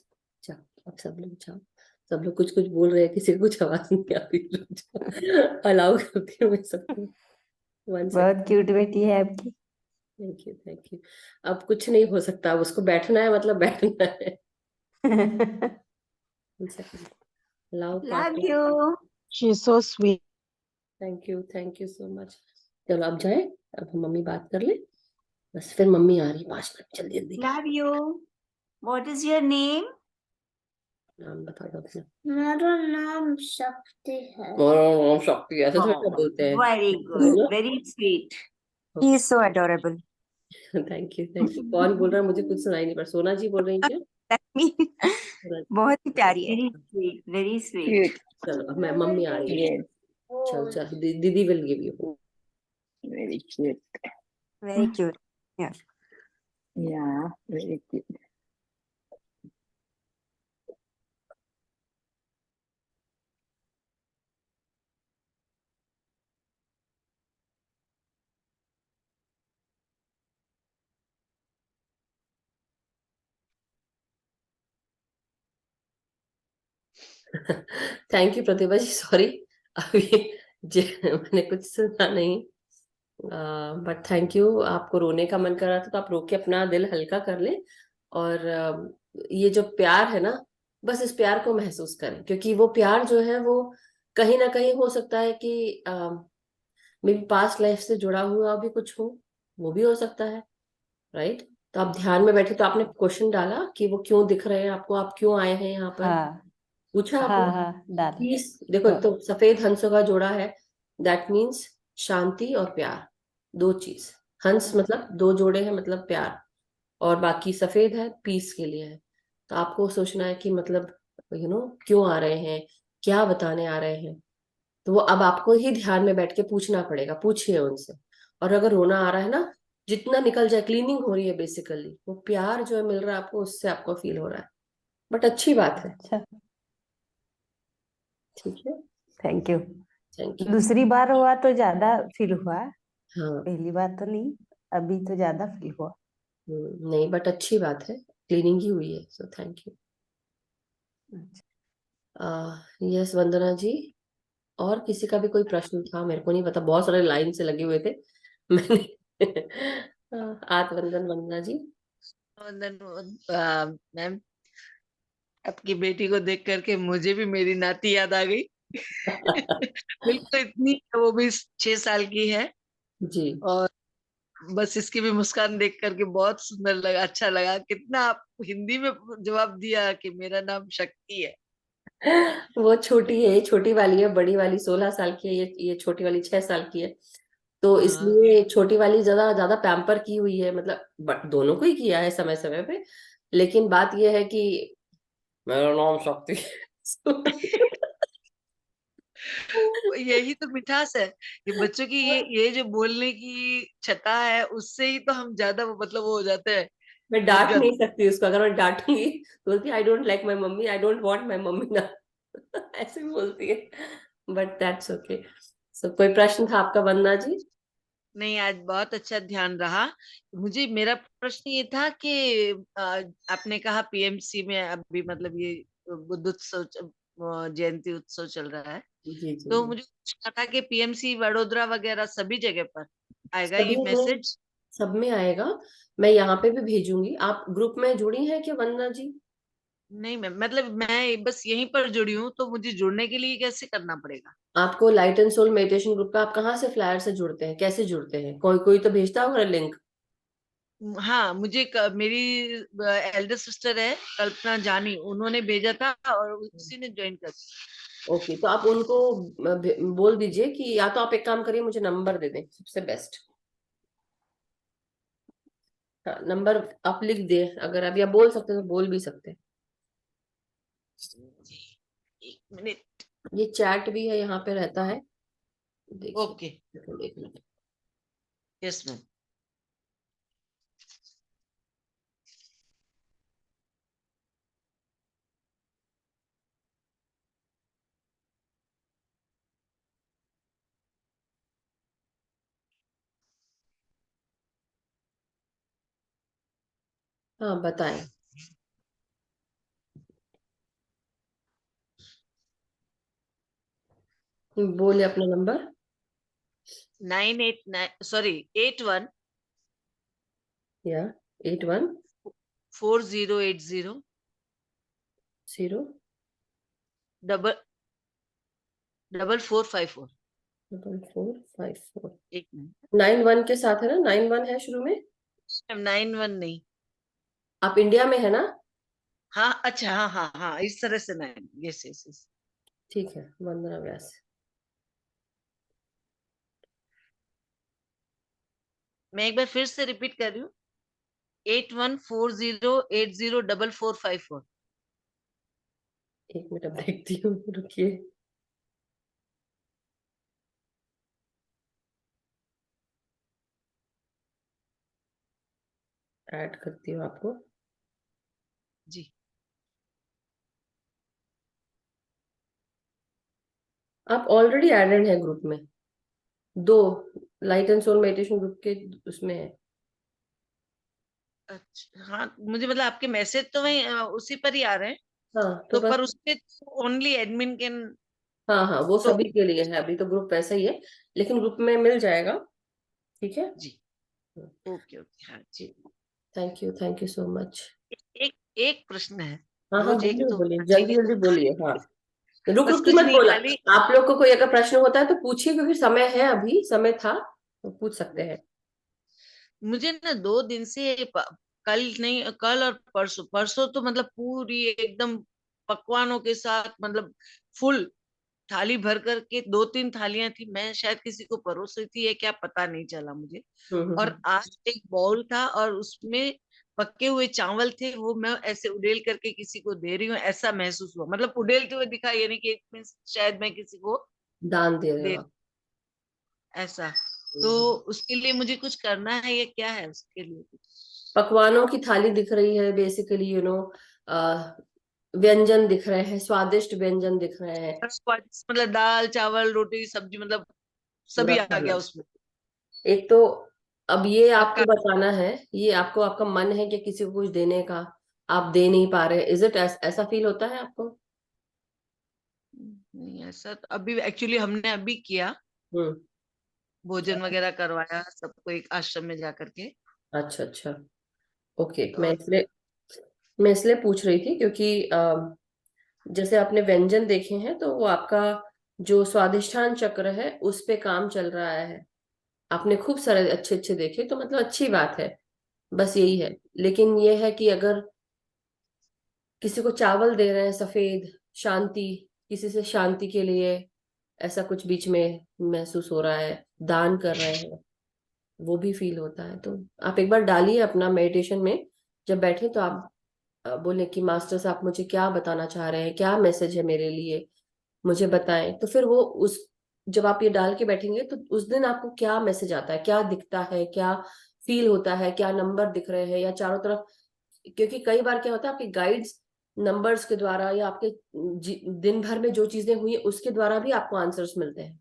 जाओ, अब सब लोग जाओ। सब लोग कुछ कुछ बोल रहे हैं, किसी को कुछ आवाज नहीं आ रही। अलाउ करती हूँ मैं सबको। One second. बहुत क्यूट बेटी है आपकी। Thank you, thank you. अब कुछ नहीं हो सकता, अब उसको बैठना है मतलब बैठना है। One second. Allow Love you. She is so sweet. Thank you so much. चलो अब जाए, अब हम मम्मी बात कर ले, बस फिर मम्मी आ रही 5 मिनट, जल्दी जल्दी। Love you. What is your name? नाम बता दो अपना। मेरा नाम शक्ति है। ओम शक्ति, ऐसे थोड़ी ना Oh, बोलते हैं, very है good. ना। Very sweet. He is so adorable. Thank you, thank you. कौन बोल रहा है मुझे कुछ सुनाई नहीं पड़, सोना जी बोल रही क्या? बहुत ही प्यारी है। Very sweet. Very sweet. Cute. चलो अब मैं, मम्मी आ रही है। यस, चल चल, दीदी will give you. Very cute. Very cute. Yeah. Yeah, very cute. Thank you Pratibha ji, sorry अभी मैंने कुछ सुना नहीं, बट थैंक यू। आपको रोने का मन कर रहा था तो आप रो के अपना दिल हल्का कर ले, और ये जो प्यार है ना, बस इस प्यार को महसूस करें, क्योंकि वो प्यार जो है वो कहीं ना कहीं हो सकता है कि मेरी पास्ट लाइफ से जुड़ा हुआ भी कुछ हो, वो भी हो सकता है, राइट। तो आप ध्यान में बैठे, तो आपने क्वेश्चन डाला कि वो क्यों दिख रहे हैं आपको, आप क्यों आए हैं यहाँ पर, हाँ पूछा आपने। हाँ हाँ, डाल। पीस, देखो एक तो सफेद हंसों का जोड़ा है, दैट मीन्स शांति और प्यार, दो चीज। हंस मतलब दो जोड़े हैं, मतलब प्यार, और बाकी सफेद है, पीस के लिए है। तो आपको सोचना है कि मतलब क्यों आ रहे हैं, क्या बताने आ रहे हैं। तो वो अब आपको ही ध्यान में बैठ के पूछना पड़ेगा, पूछिए उनसे। और अगर रोना आ रहा है ना, जितना निकल जाए, क्लीनिंग हो रही है बेसिकली, वो प्यार जो है मिल रहा है आपको, उससे आपको फील हो रहा है, बट अच्छी बात है। अच्छा, ठीक है, थैंक यू। Thank you. दूसरी बार हुआ तो ज्यादा फील हुआ, हाँ, पहली बार तो नहीं। अभी तो ज्यादा फील हुआ। नहीं बट अच्छी बात है, क्लीनिंग ही हुई है, सो थैंक यू। यस वंदना जी, और किसी का भी कोई प्रश्न था? मेरे को नहीं पता, बहुत सारे लाइन से लगे हुए थे मैंने आत्मवंदन वंदना जी। वंदन मैम, आपकी बेटी को देख करके मुझे भी मेरी नाती याद आ गई। बिल्कुल इतनी, वो भी 6 साल की है, जी और बस इसकी भी मुस्कान देख करके बहुत सुंदर लगा, अच्छा लगा। कितना आप हिंदी में जवाब दिया कि मेरा नाम शक्ति है। वो छोटी है, ये छोटी वाली है, बड़ी वाली 16 साल की है, ये छोटी वाली 6 साल की है। तो हाँ, इसलिए छोटी वाली ज्यादा ज्यादा पैम्पर की हुई है, मतलब दोनों को ही किया है समय समय पे। लेकिन बात यह है कि मेरा नाम शक्ति यही तो मिठास है कि बच्चों की ये जो बोलने की छटा है, उससे ही तो हम ज्यादा मतलब वो हो जाते हैं मैं डांट नहीं गदगद। सकती उसको, अगर मैं डांटूंगी तो बोलती I don't like my mummy, I don't want my mummy ना ऐसे बोलती है, बट दैट्स ओके। सो कोई प्रश्न था आपका वंदना जी? नहीं, आज बहुत अच्छा ध्यान रहा। मुझे मेरा प्रश्न ये था कि अ, आपने कहा पीएमसी में अभी मतलब ये बुद्ध उत्सव जयंती उत्सव चल रहा है, जी जी तो जी। मुझे पूछना था कि पीएमसी वडोदरा वगैरह सभी जगह पर आएगा ये सभी में, मैसेज? सब में आएगा। मैं यहाँ पे भी भेजूंगी। आप ग्रुप में जुड़ी हैं क्या वंदना जी? नहीं मैम, मतलब मैं बस यहीं पर जुड़ी हूँ, तो मुझे जुड़ने के लिए कैसे करना पड़ेगा? आपको light and soul meditation group पे आप कहाँ से फ्लायर से जुड़ते हैं, कैसे जुड़ते हैं? कोई कोई तो भेजता होगा लिंक। हाँ, मुझे मेरी एल्डर सिस्टर है कल्पना जानी, उन्होंने भेजा था और उसी ने ज्वाइन कर। ओके, तो आप उनको बोल दीजिए कि, या तो आप एक काम करिए, मुझे नंबर दे दें, सबसे बेस्ट। हाँ, नंबर आप लिख दे, अगर आप या बोल सकते हैं तो बोल भी सकते हैं। 1 मिनट। ये चैट भी है, यहाँ पे रहता है, देखिए। ओके, एक मिनट। Yes ma'am. हाँ बताएं, बोले अपना नंबर। 989, सॉरी, 81 या 81 4080 0 डबल 4454। 4454। एक मिनट 91 के साथ है ना? 91 है शुरू में। मैम, 91 नहीं। आप इंडिया में है ना? हाँ, अच्छा, हाँ हाँ हाँ, इस तरह से 9, यस यस यस। ठीक है, वंदना व्यास। मैं एक बार फिर से रिपीट कर रही हूँ, 8140804454। एक मिनट, अब देखती हूँ, रुकिए। ऐड करती हूँ आपको। जी, आप ऑलरेडी एडेड है ग्रुप में, दो light and soul meditation group के उसमें है। अच्छा, हाँ, मुझे मतलब आपके मैसेज तो वही उसी पर ही आ रहे हैं, हाँ तो तो बस, पर उसपे ओनली एडमिन कैन। हाँ हाँ, वो तो सभी के लिए है, अभी तो ग्रुप वैसा ही है, लेकिन ग्रुप में मिल जाएगा। ठीक है। जी, ओके ओके, हाँ जी। Thank you so much. एक एक प्रश्न है, हाँ हाँ, रोज एक बोलिए तो बोलिए, होना जल्दी चाहिए। जल्दी बोलिए। हाँ, रुक बस रुक के कुछ मत नहीं, बोला। खाली आप लोग को कोई अगर प्रश्न होता है तो पूछिए, क्योंकि समय है, अभी समय था तो पूछ सकते हैं। मुझे ना 2 दिन से कल नहीं, कल और परसों परसों तो मतलब पूरी एकदम पकवानों के साथ, मतलब फुल थाली भर करके 2-3 थालियां थी, मैं शायद किसी को परोस रही थी, ये क्या पता नहीं चला मुझे। और हम्म। आज एक बाउल था और उसमें पके हुए चावल थे, वो मैं ऐसे उडेल करके किसी को दे रही हूँ, ऐसा महसूस हुआ, मतलब उडेलते हुए दिखा, यानी कि it means शायद मैं किसी को दान दे रहे हो दे, आप? ऐसा। तो उसके लिए मुझे कुछ करना है या क्या है उसके लिए कुछ? पकवानों की थाली दिख रही है बेसिकली, व्यंजन दिख रहे हैं, स्वादिष्ट व्यंजन दिख रहे हैं। मतलब दाल चावल रोटी सब्जी, मतलब पूरा सभी आ खाना, गया उसमें। एक तो अब ये आपको आपका बताना है, ये आपको, आपका मन है कि किसी को कुछ देने का, आप दे नहीं पा रहे, इज इट, ऐसा फील होता है आपको? नहीं, ऐसा तो अभी एक्चुअली हमने अभी किया, हम्म। भोजन वगैरह करवाया सबको एक आश्रम में जा करके। अच्छा अच्छा, ओके। तो मैं इसलिए पूछ रही थी क्योंकि जैसे आपने व्यंजन देखे हैं तो वो आपका जो स्वादिष्ठान चक्र है उस पे काम चल रहा है। आपने खूब सारे अच्छे अच्छे देखे, तो मतलब अच्छी बात है, बस यही है। लेकिन ये है कि अगर किसी को चावल दे रहे हैं सफेद, शांति, किसी से शांति के लिए ऐसा कुछ बीच में महसूस हो रहा है, दान कर रहे हैं, वो भी फील होता है, तो आप एक बार डालिए अपना मेडिटेशन में। जब बैठे तो आप बोले कि मास्टर साहब मुझे क्या बताना चाह रहे हैं, क्या मैसेज है मेरे लिए, मुझे बताएं। तो फिर वो उस, जब आप ये डाल के बैठेंगे तो उस दिन आपको क्या मैसेज आता है, क्या दिखता है, क्या फील होता है, क्या नंबर दिख रहे हैं या चारों तरफ। क्योंकि कई बार क्या होता है, आपके गाइड्स नंबर्स के द्वारा या आपके दिन भर में जो चीजें हुई उसके द्वारा भी आपको आंसर्स मिलते हैं।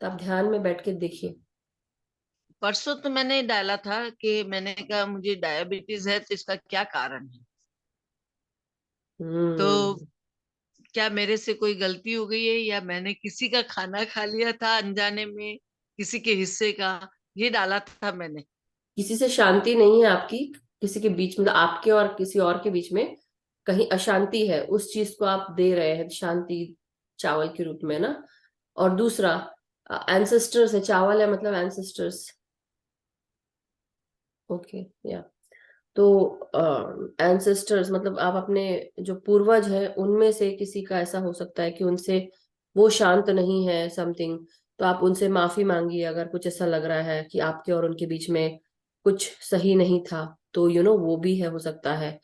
तो आप ध्यान में बैठ के देखिए। परसों तो मैंने डाला था कि मैंने कहा मुझे डायबिटीज है तो इसका क्या कारण है। तो हम्म। क्या मेरे से कोई गलती हो गई है या मैंने किसी का खाना खा लिया था अनजाने में, किसी के हिस्से का, ये डाला था मैंने। किसी से शांति नहीं है आपकी, किसी के बीच में, आपके और किसी और के बीच में कहीं अशांति है, उस चीज को आप दे रहे हैं शांति चावल के रूप में ना। और दूसरा, एंसेस्टर्स है, चावल है मतलब एंसेस्टर्स। ओके, या तो एंसेस्टर्स मतलब आप अपने जो पूर्वज है उनमें से किसी का ऐसा हो सकता है कि उनसे वो शांत नहीं है समथिंग। तो आप उनसे माफी मांगिए अगर कुछ ऐसा लग रहा है कि आपके और उनके बीच में कुछ सही नहीं था, तो वो भी है, हो सकता है।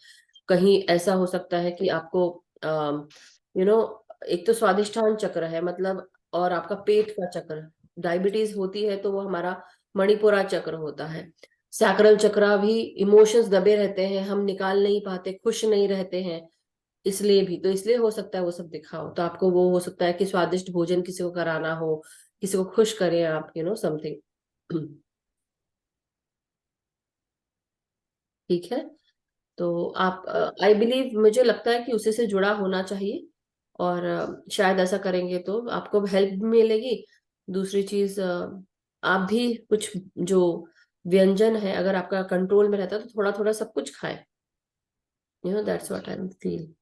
कहीं ऐसा हो सकता है कि आपको यू नो एक तो स्वादिष्ठान चक्र है मतलब, और आपका पेट का चक्र, डायबिटीज होती है तो वो हमारा मणिपुरा चक्र होता है। सैक्रल चक्र भी, इमोशंस दबे रहते हैं, हम निकाल नहीं पाते, खुश नहीं रहते हैं, इसलिए भी, तो इसलिए हो सकता है वो सब दिखाओ। तो आपको वो हो सकता है कि स्वादिष्ट भोजन किसी को कराना हो, किसी को खुश करें आप, समथिंग। ठीक है, तो आप, आई बिलीव, मुझे लगता है कि उसी से जुड़ा होना चाहिए। और शायद ऐसा करेंगे तो आपको हेल्प भी मिलेगी। दूसरी चीज, आप भी कुछ जो व्यंजन है अगर आपका कंट्रोल में रहता है तो थोड़ा थोड़ा सब कुछ खाए, दैट्स व्हाट जी। I feel.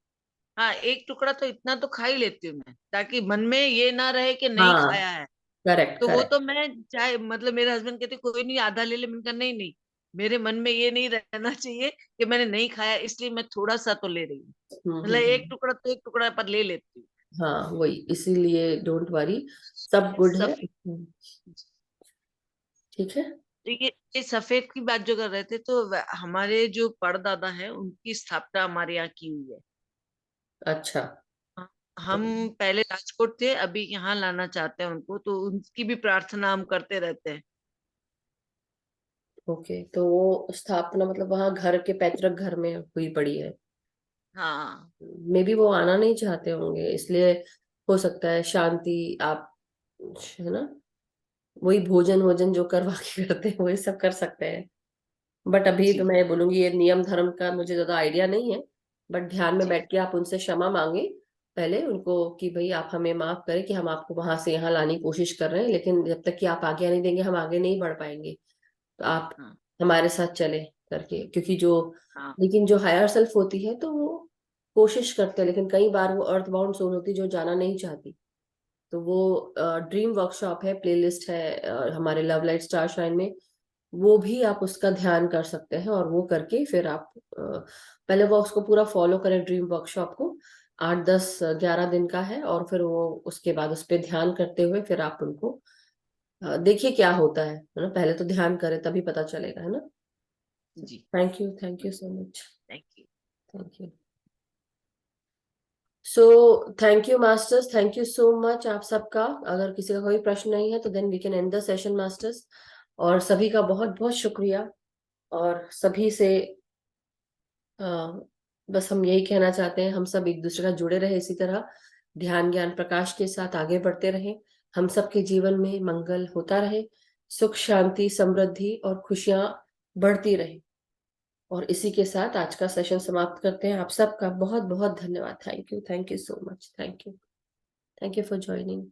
हाँ, एक टुकड़ा तो इतना तो खा ही लेती हूँ मैं, ताकि मन में ये ना रहे कि नहीं हाँ, खाया है। करेक्ट तो वो करेक्ट। तो मैं चाहे, मतलब मेरे हस्बैंड कहते कोई नहीं आधा ले ले, मैंने कहा नहीं नहीं, मेरे मन में ये नहीं रहना चाहिए कि मैंने नहीं खाया, इसलिए मैं थोड़ा सा तो ले रही हूँ। मतलब एक हम्म। टुकड़ा तो एक टुकड़ा पर ले लेती हूँ। हाँ वही, इसीलिए डोंट वरी, सब गुड है। सफेद, ठीक है। तो ये सफेद की बात जो कर रहे थे, तो हमारे जो परदादा है उनकी स्थापना हमारे यहाँ की हुई है। अच्छा। हम पहले राजकोट थे, अभी यहाँ लाना चाहते हैं उनको, तो उनकी भी प्रार्थना हम करते रहते हैं। ओके, तो वो स्थापना मतलब वहां घर के पैतृक घर में हुई पड़ी है। हाँ मे बी वो आना नहीं चाहते होंगे, इसलिए हो सकता है शांति, आप, है ना, वही भोजन वोजन जो करवा के करते हैं वही सब कर सकते हैं। बट अभी तो जी। मैं बोलूंगी ये नियम धर्म का मुझे ज्यादा आइडिया नहीं है। बट ध्यान में जी। बैठ के आप उनसे क्षमा मांगे पहले उनको, कि भाई आप हमें माफ करें कि हम आपको वहां से यहाँ लाने की कोशिश कर रहे हैं, लेकिन जब तक कि आप आज्ञा नहीं देंगे हम आगे नहीं बढ़ पाएंगे। तो आप हाँ। हमारे साथ चले करके, क्योंकि जो, हाँ। लेकिन जो हायर सेल्फ होती है तो वो कोशिश करते हैं, लेकिन कई बार वो अर्थ बाउंड सोल होती है जो जाना नहीं चाहती। तो वो ड्रीम वर्कशॉप है, प्लेलिस्ट है हमारे लव लाइट स्टार शाइन में, वो भी आप उसका ध्यान कर सकते हैं। और वो करके फिर आप पहले वो उसको पूरा फॉलो करें ड्रीम वर्कशॉप को, 8 10 11 दिन का है। और फिर वो उसके बाद उस पर ध्यान करते हुए फिर आप उनको देखिए क्या होता है ना, पहले तो ध्यान करें तभी पता चलेगा, है ना। जी। Thank you so much. Thank you. Thank you. So thank you masters, thank you so much आप सबका। अगर किसी का कोई प्रश्न नहीं है तो then we can end the session masters. और सभी का बहुत बहुत शुक्रिया। और सभी से बस हम यही कहना चाहते हैं, हम सब एक दूसरे का जुड़े रहे इसी तरह, ध्यान ज्ञान प्रकाश के साथ आगे बढ़ते रहें, हम सबके जीवन में मंगल होता रहे। सुख शांति समृद्धि और खुशियां बढ़ती रहे। और इसी के साथ आज का सेशन समाप्त करते हैं। आप सबका बहुत बहुत धन्यवाद। Thank you so much. Thank you for joining.